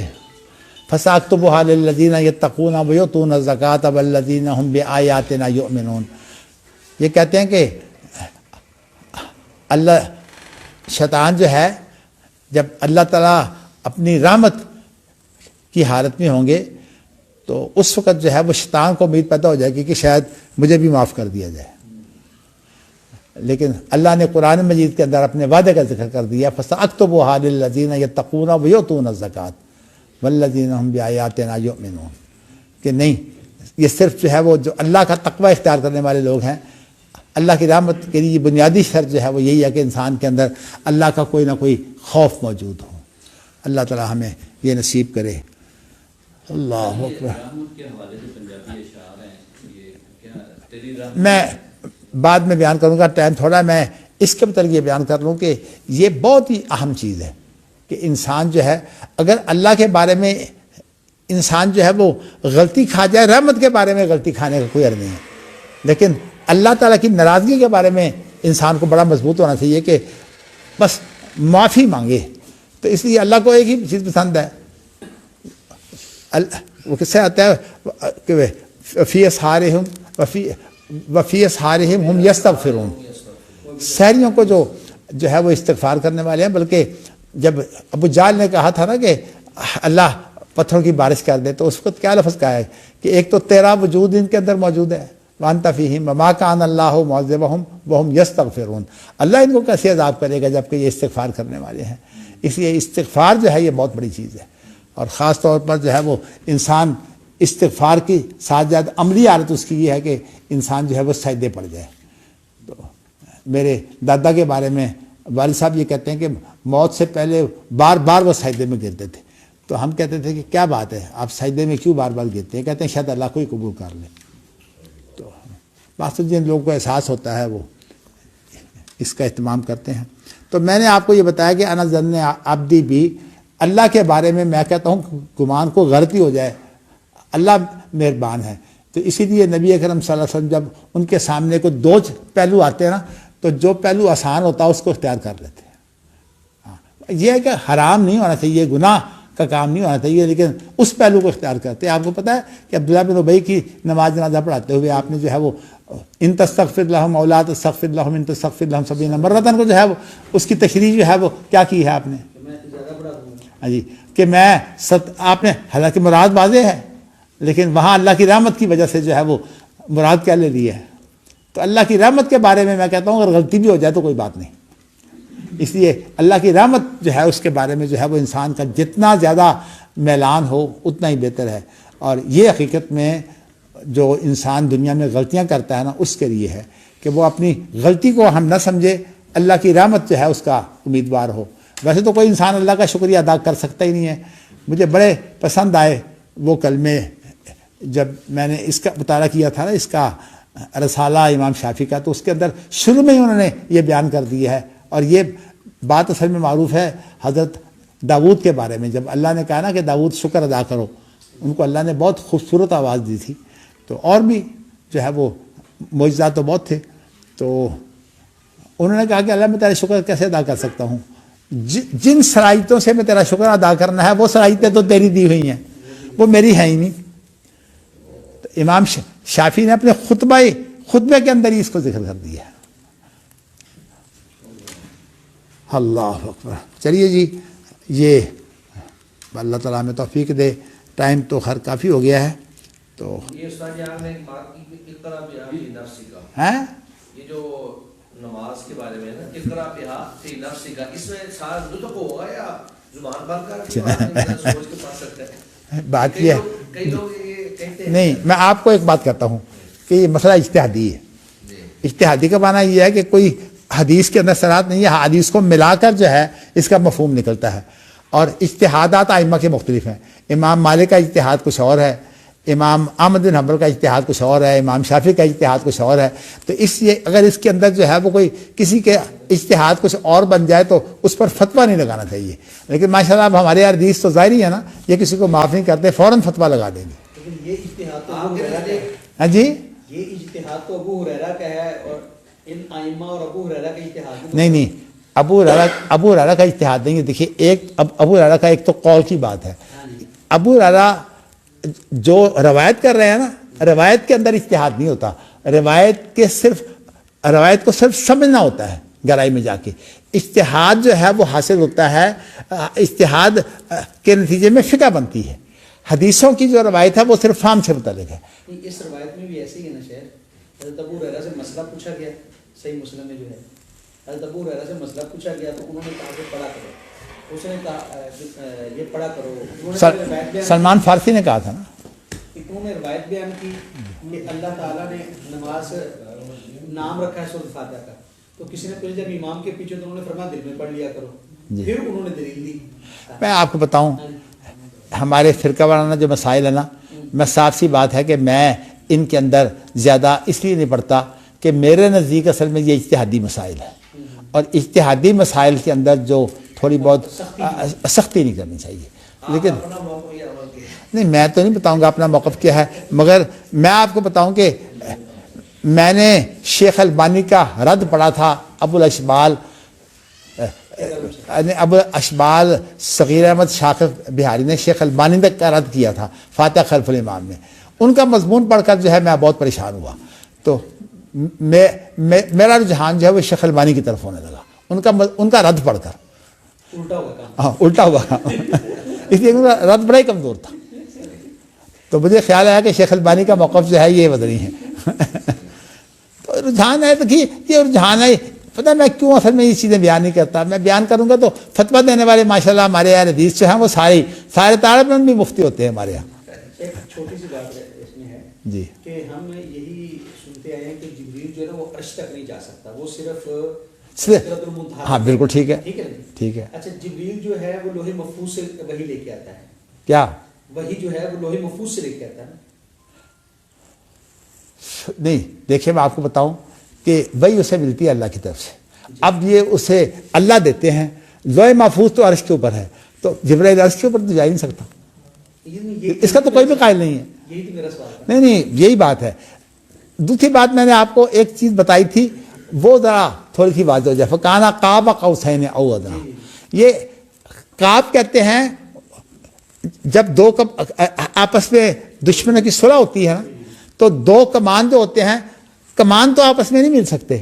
A: فَسَأَكْتُبُهَا لِلَّذِينَ يَتَّقُونَ وَيُؤْتُونَ الزَّكَاةَ وَالَّذِينَ هُمْ بِآيَاتِنَا يُؤْمِنُونَ. یہ کہتے ہیں کہ اللہ شیطان جو ہے جب اللہ تعالیٰ اپنی رحمت کی حالت میں ہوں گے تو اس وقت جو ہے وہ شیطان کو امید پیدا ہو جائے گی کہ شاید مجھے بھی معاف کر دیا جائے. لیکن اللہ نے قرآن مجید کے اندر اپنے وعدے کا ذکر کر دیا فَسَأَكْتُبُهَا لِلَّذِينَ يَتَّقُونَ وَيُؤْتُونَ الزَّكَاةَ وَالَّذِينَ هُمْ بِآيَاتِنَا يُؤْمِنُونَ. کہ نہیں، یہ صرف جو ہے وہ جو اللہ کا تقوی اختیار کرنے والے لوگ ہیں. اللہ کی رحمت کے لیے بنیادی شرط جو ہے وہ یہی ہے کہ انسان کے اندر اللہ کا کوئی نہ کوئی خوف موجود ہو. اللہ تعالی ہمیں یہ نصیب کرے. اللہ اکبر.
C: رحمت کے حوالے سے پنجابی اشعار ہیں، یہ کیا تیری رحمت
A: میں بعد میں بیان کروں گا، ٹائم تھوڑا، میں اس کے متعلق یہ بیان کر لوں کہ یہ بہت ہی اہم چیز ہے کہ انسان جو ہے اگر اللہ کے بارے میں انسان جو ہے وہ غلطی کھا جائے، رحمت کے بارے میں غلطی کھانے کا کوئی عرض نہیں ہے، لیکن اللہ تعالیٰ کی ناراضگی کے بارے میں انسان کو بڑا مضبوط ہونا چاہیے کہ بس معافی مانگے. تو اس لیے اللہ کو ایک ہی چیز پسند ہے، وہ کس سے آتا ہے کہ فی اسحارہم وفی اسحارہم ہم یستغفرون. سحریوں کو جو ہے وہ استغفار کرنے والے ہیں. بلکہ جب ابو جہل نے کہا تھا نا کہ اللہ پتھروں کی بارش کر دے، تو اس وقت کیا لفظ کہا ہے کہ ایک تو تیرا وجود ان کے اندر موجود ہے، وانت فیہم وما کان اللہ معذبہم وہم یستغفرون. اللہ ان کو کیسے عذاب کرے گا جبکہ یہ استغفار کرنے والے ہیں. اس لیے استغفار جو ہے یہ بہت بڑی چیز ہے، اور خاص طور پر جو ہے وہ انسان استغفار کی ساتھ زیادہ عملی حالت اس کی یہ ہے کہ انسان جو ہے وہ سجدے پڑ جائے. تو میرے دادا کے بارے میں والد صاحب یہ کہتے ہیں کہ موت سے پہلے بار بار وہ سجدے میں گرتے تھے. تو ہم کہتے تھے کہ کیا بات ہے آپ سجدے میں کیوں بار بار گرتے ہیں؟ کہتے ہیں شاید اللہ کو ہی قبول کر لے. تو بات جن لوگوں کو احساس ہوتا ہے وہ اس کا اہتمام کرتے ہیں. تو میں نے آپ کو یہ بتایا کہ انا ظن عبدی بھی، اللہ کے بارے میں میں کہتا ہوں گمان کو غلطی ہو جائے، اللہ مہربان ہے. تو اسی لیے نبی اکرم صلی اللہ علیہ وسلم جب ان کے سامنے کو دو پہلو آتے ہیں نا تو جو پہلو آسان ہوتا ہے اس کو اختیار کر لیتے ہیں. یہ ہے کہ حرام نہیں ہونا چاہیے، گناہ کا کام نہیں ہونا چاہیے، لیکن اس پہلو کو اختیار کرتے ہیں. آپ کو پتہ ہے کہ عبداللہ بن ابی کی نماز جنازہ پڑھاتے ہوئے آپ نے جو ہے وہ ان تستغفر لہم او لا تستغفر لہم ان تستغفر لہم 70 مرۃ کو جو ہے وہ اس کی تشریح جو ہے وہ کیا کی ہے آپ نے؟
B: میں زیادہ پڑھا دوں گا.
A: ہاں جی، کہ میں آپ نے حالانکہ مراد واضح ہے لیکن وہاں اللہ کی رحمت کی وجہ سے جو ہے وہ مراد کیا لے لی ہے. تو اللہ کی رحمت کے بارے میں کہتا ہوں اگر غلطی بھی ہو جائے تو کوئی بات نہیں. اس لیے اللہ کی رحمت جو ہے اس کے بارے میں جو ہے وہ انسان کا جتنا زیادہ میلان ہو اتنا ہی بہتر ہے. اور یہ حقیقت میں جو انسان دنیا میں غلطیاں کرتا ہے نا اس کے لیے ہے کہ وہ اپنی غلطی کو ہم نہ سمجھے، اللہ کی رحمت جو ہے اس کا امیدوار ہو. ویسے تو کوئی انسان اللہ کا شکریہ ادا کر سکتا ہی نہیں ہے. مجھے بڑے پسند آئے وہ کلمے جب میں نے اس کا مطالعہ کیا تھا نا، اس کا رسالہ امام شافعی کا، تو اس کے اندر شروع میں ہی انہوں نے یہ بیان کر دیا ہے. اور یہ بات اصل میں معروف ہے حضرت داؤد کے بارے میں. جب اللہ نے کہا نا کہ داؤد شکر ادا کرو، ان کو اللہ نے بہت خوبصورت آواز دی تھی. تو اور بھی جو ہے وہ معجزات تو بہت تھے. تو انہوں نے کہا کہ اللہ میں تیرا شکر کیسے ادا کر سکتا ہوں؟ جن صلاحیتوں سے میں تیرا شکر ادا کرنا ہے وہ صلاحیتیں تو تیری دی ہوئی ہیں، وہ میری ہیں ہی نہیں. تو امام شافعی نے اپنے خطبے کے اندر ہی اس کو ذکر کر دیا. اللہ اکبر. چلیے جی، یہ اللہ تعالیٰ ہمیں توفیق دے. ٹائم تو خیر کافی ہو گیا ہے. تو
D: یہ استاد جی آپ نے ایک بات کی کہ اقرا بہا فی نفسی کا،
A: ہیں
D: یہ جو نماز کے بارے میں نا، اقرا بہا فی نفسی کا، اس میں سارا نطق ہوگا یا زبان بند کر کے سوچ کے پڑھ سکتے ہیں؟
A: بات یہ ہے،
D: کئی لوگ یہ کہتے ہیں
A: نہیں، میں آپ کو ایک بات کہتا ہوں کہ یہ مسئلہ اجتہادی ہے. اجتہادی کا معنی یہ ہے کہ کوئی حدیث کے اندر صراحت نہیں ہے، حدیث کو ملا کر جو ہے اس کا مفہوم نکلتا ہے. اور اجتہادات ائمہ کے مختلف ہیں. امام مالک کا اجتہاد کچھ اور ہے، امام احمد بن حنبل کا اجتہاد کچھ اور ہے، امام شافعی کا اجتہاد کچھ اور ہے. تو اس لیے اگر اس کے اندر جو ہے وہ کوئی کسی کے اجتہاد کچھ اور بن جائے تو اس پر فتویٰ نہیں لگانا چاہیے. لیکن ماشاءاللہ اب ہمارے یار حدیث تو ظاہری ہے نا، یہ کسی کو معاف نہیں کرتے، فوراً فتویٰ لگا دیں گے.
B: لیکن یہ اجتہاد تو ابو ہریرہ کا ہے.
A: ہاں جی،
B: یہ اجتہاد تو ابو ہریرہ کا ہے، اور ان ائمہ اور ابو ہریرہ کا اجتہاد
A: نہیں ابو ہریرہ کا اجتہاد نہیں ہے. دیکھیے ایک ابو ہریرہ کا ایک تو قول کی بات ہے. ابو ہریرہ جو روایت کر رہے ہیں نا، روایت کے اندر اجتہاد نہیں ہوتا، روایت کو صرف سمجھنا ہوتا ہے گہرائی میں جا کے. اجتہاد جو ہے وہ حاصل ہوتا ہے، اجتہاد کے نتیجے میں فقہ بنتی ہے. حدیثوں کی جو روایت ہے وہ صرف فہم سے متعلق ہے.
B: اس روایت میں بھی ایسے ہی ہے نا شہر. حضرت ابو ہریرہ سے مسئلہ پوچھا گیا، صحیح مسلم میں جو ہے حضرت ابو ہریرہ سے مسئلہ پوچھا گیا تو انہوں نے کہا کہ پڑھا کرو. اس نے کہا یہ پڑھا کرو.
A: سلمان فارسی نے کہا تھا نا،
B: انہوں نے روایت بیان کی کہ اللہ تعالیٰ نے نماز نام رکھا ہے سورۃ فاتحہ کا. تو کسی نے پوچھا جب امام کے پیچھے تو انہوں نے فرمایا دل میں پڑھ لیا کرو. پھر انہوں نے دلیل دی.
A: میں آپ کو بتاؤں ہمارے فرقہ وارانہ جو مسائل ہیں نا، میں صاف سی بات ہے کہ میں ان کے اندر زیادہ اس لیے نہیں پڑھتا کہ میرے نزدیک اصل میں یہ اجتہادی مسائل ہے، اور اجتہادی مسائل کے اندر جو تھوڑی بہت سختی نہیں کرنی چاہیے. لیکن نہیں، میں تو نہیں بتاؤں گا اپنا موقف کیا ہے، مگر میں آپ کو بتاؤں کہ میں نے شیخ البانی کا رد پڑھا تھا. ابو الاشبال صغیر احمد شاکر بہاری نے شیخ البانی تک کا رد کیا تھا فاتحہ خلف الامام میں. ان کا مضمون پڑھ کر جو ہے میں بہت پریشان ہوا. تو میرا رجحان جو ہے وہ شیخ البانی کی طرف ہونے لگا ان کا رد پڑھ کر.
B: الٹا ہوا کام.
A: ہاں الٹا ہوا اس لیے ان کا رد بڑا ہی کمزور تھا. تو مجھے خیال آیا کہ شیخ البانی کا موقف جو ہے یہ بدنی ہے. تو رجحان ہے، دیکھیے یہ رجحان ہے. پتہ میں کیوں اصل میں یہ چیزیں بیان نہیں کرتا. میں بیان کروں گا تو فتویٰ دینے والے ماشاءاللہ ہمارے یہاں حدیث جو ہیں وہ سارے طالب علم بھی مفتی ہوتے ہیں ہمارے یہاں.
B: ایک چھوٹی سی بات اس میں ہے
A: جی
B: کہ ہم یہی سنتے آئے ہیں کہ جبریل جو ہے نا وہ عرش تک نہیں جا سکتا، وہ صرف سدرۃ المنتہا.
A: ہاں بالکل ٹھیک ہے،
B: ٹھیک ہے
A: ٹھیک ہے.
B: اچھا جبریل جو ہے وہ لوح محفوظ سے وحی لے کے آتا ہے.
A: کیا
B: وحی جو ہے وہ لوح محفوظ سے لے کے آتا ہے.
A: نہیں دیکھیں میں آپ کو بتاؤں کہ وہی اسے ملتی ہے اللہ کی طرف سے. اب یہ اسے اللہ دیتے ہیں. لوح محفوظ تو عرش کے اوپر ہے، تو جبرائیل عرش کے اوپر تو جا ہی نہیں سکتا. اس کا تو کوئی بھی قائل نہیں ہے.
B: یہی تو میرا سوال تھا.
A: نہیں یہی بات ہے. دوسری بات میں نے آپ کو ایک چیز بتائی تھی، وہ ذرا تھوڑی سی واضح ہو جائے. فکانا قاب قوسین او ادنیٰ. یہ قاب کہتے ہیں جب دو آپس میں دشمنوں کی صلح ہوتی ہے نا، تو دو کمان جو ہوتے ہیں، کمان تو آپس میں نہیں مل سکتے،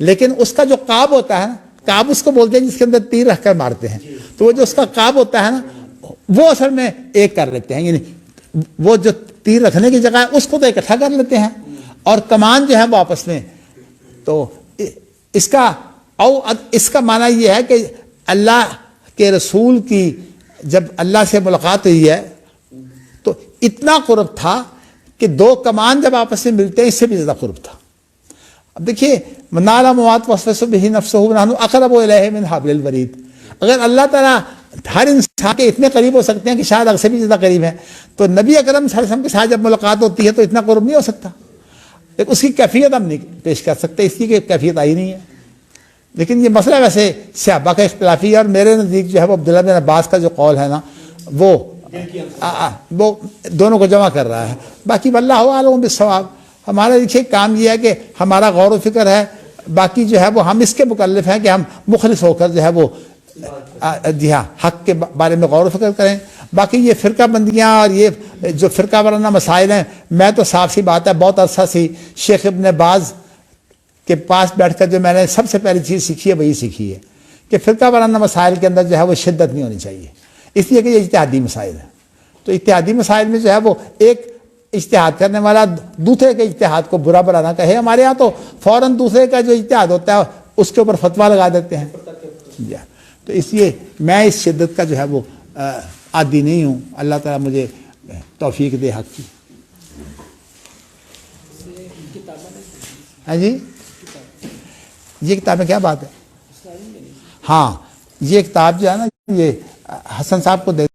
A: لیکن اس کا جو قاب ہوتا ہے نا، قاب اس کو بولتے ہیں جس کے اندر تیر رکھ کر مارتے ہیں. تو وہ جو اس کا قاب ہوتا ہے نا، وہ اصل میں ایک کر لیتے ہیں. یعنی وہ جو تیر رکھنے کی جگہ ہے اس کو تو اکٹھا کر لیتے ہیں، اور کمان جو ہے وہ آپس میں. تو اس کا معنی یہ ہے کہ اللہ کے رسول کی جب اللہ سے ملاقات ہوئی ہے تو اتنا قرب تھا کہ دو کمان جب آپس میں ملتے ہیں اس سے بھی زیادہ قرب تھا. اب دیکھیے منالا موات وسوس بہ نفسہ ونحن اقرب الیہ من حبل الورید. اگر اللہ تعالیٰ ہر انسان کے اتنے قریب ہو سکتے ہیں کہ شاید سے بھی زیادہ قریب ہیں، تو نبی اکرم صلی اللہ علیہ وسلم کے ساتھ جب ملاقات ہوتی ہے تو اتنا قرب نہیں ہو سکتا. لیکن اس کی کیفیت ہم نہیں پیش کر سکتے، اس کی کیفیت آئی نہیں ہے. لیکن یہ مسئلہ ویسے صحابہ کا اختلافی ہے، اور میرے نزدیک جو ہے وہ عبداللہ بن عباس کا جو قول ہے نا وہ دونوں کو جمع کر رہا ہے. باقی واللہ اعلم بالصواب. ہمارا دیکھیے کام یہ ہے کہ ہمارا غور و فکر ہے، باقی جو ہے وہ ہم اس کے مکلف ہیں کہ ہم مخلص ہو کر جو ہے وہ جی ہاں حق کے بارے میں غور و فکر کریں. باقی یہ فرقہ بندیاں اور یہ جو فرقہ وارانہ مسائل ہیں، میں تو صاف سی بات ہے بہت عرصہ سے شیخ ابن باز کے پاس بیٹھ کر جو میں نے سب سے پہلی چیز سیکھی ہے وہی سیکھی ہے کہ فرقہ وارانہ مسائل کے اندر جو ہے وہ شدت نہیں ہونی چاہیے، اس لیے کہ یہ اجتہادی مسائل ہیں. تو اجتہادی مسائل میں جو ہے وہ ایک اجتہاد کرنے والا دوسرے کے اجتہاد کو برا بھلا نہ کہے. ہمارے ہاں تو فوراً دوسرے کا جو اجتہاد ہوتا ہے اس کے اوپر فتویٰ لگا دیتے ہیں. تو اس لیے میں اس شدت کا جو ہے وہ عادی نہیں ہوں. اللہ تعالیٰ مجھے توفیق دے حق کی. ہاں جی یہ کتابیں کیا بات ہے؟ ہاں یہ کتاب جو ہے نا یہ حسن صاحب کو دے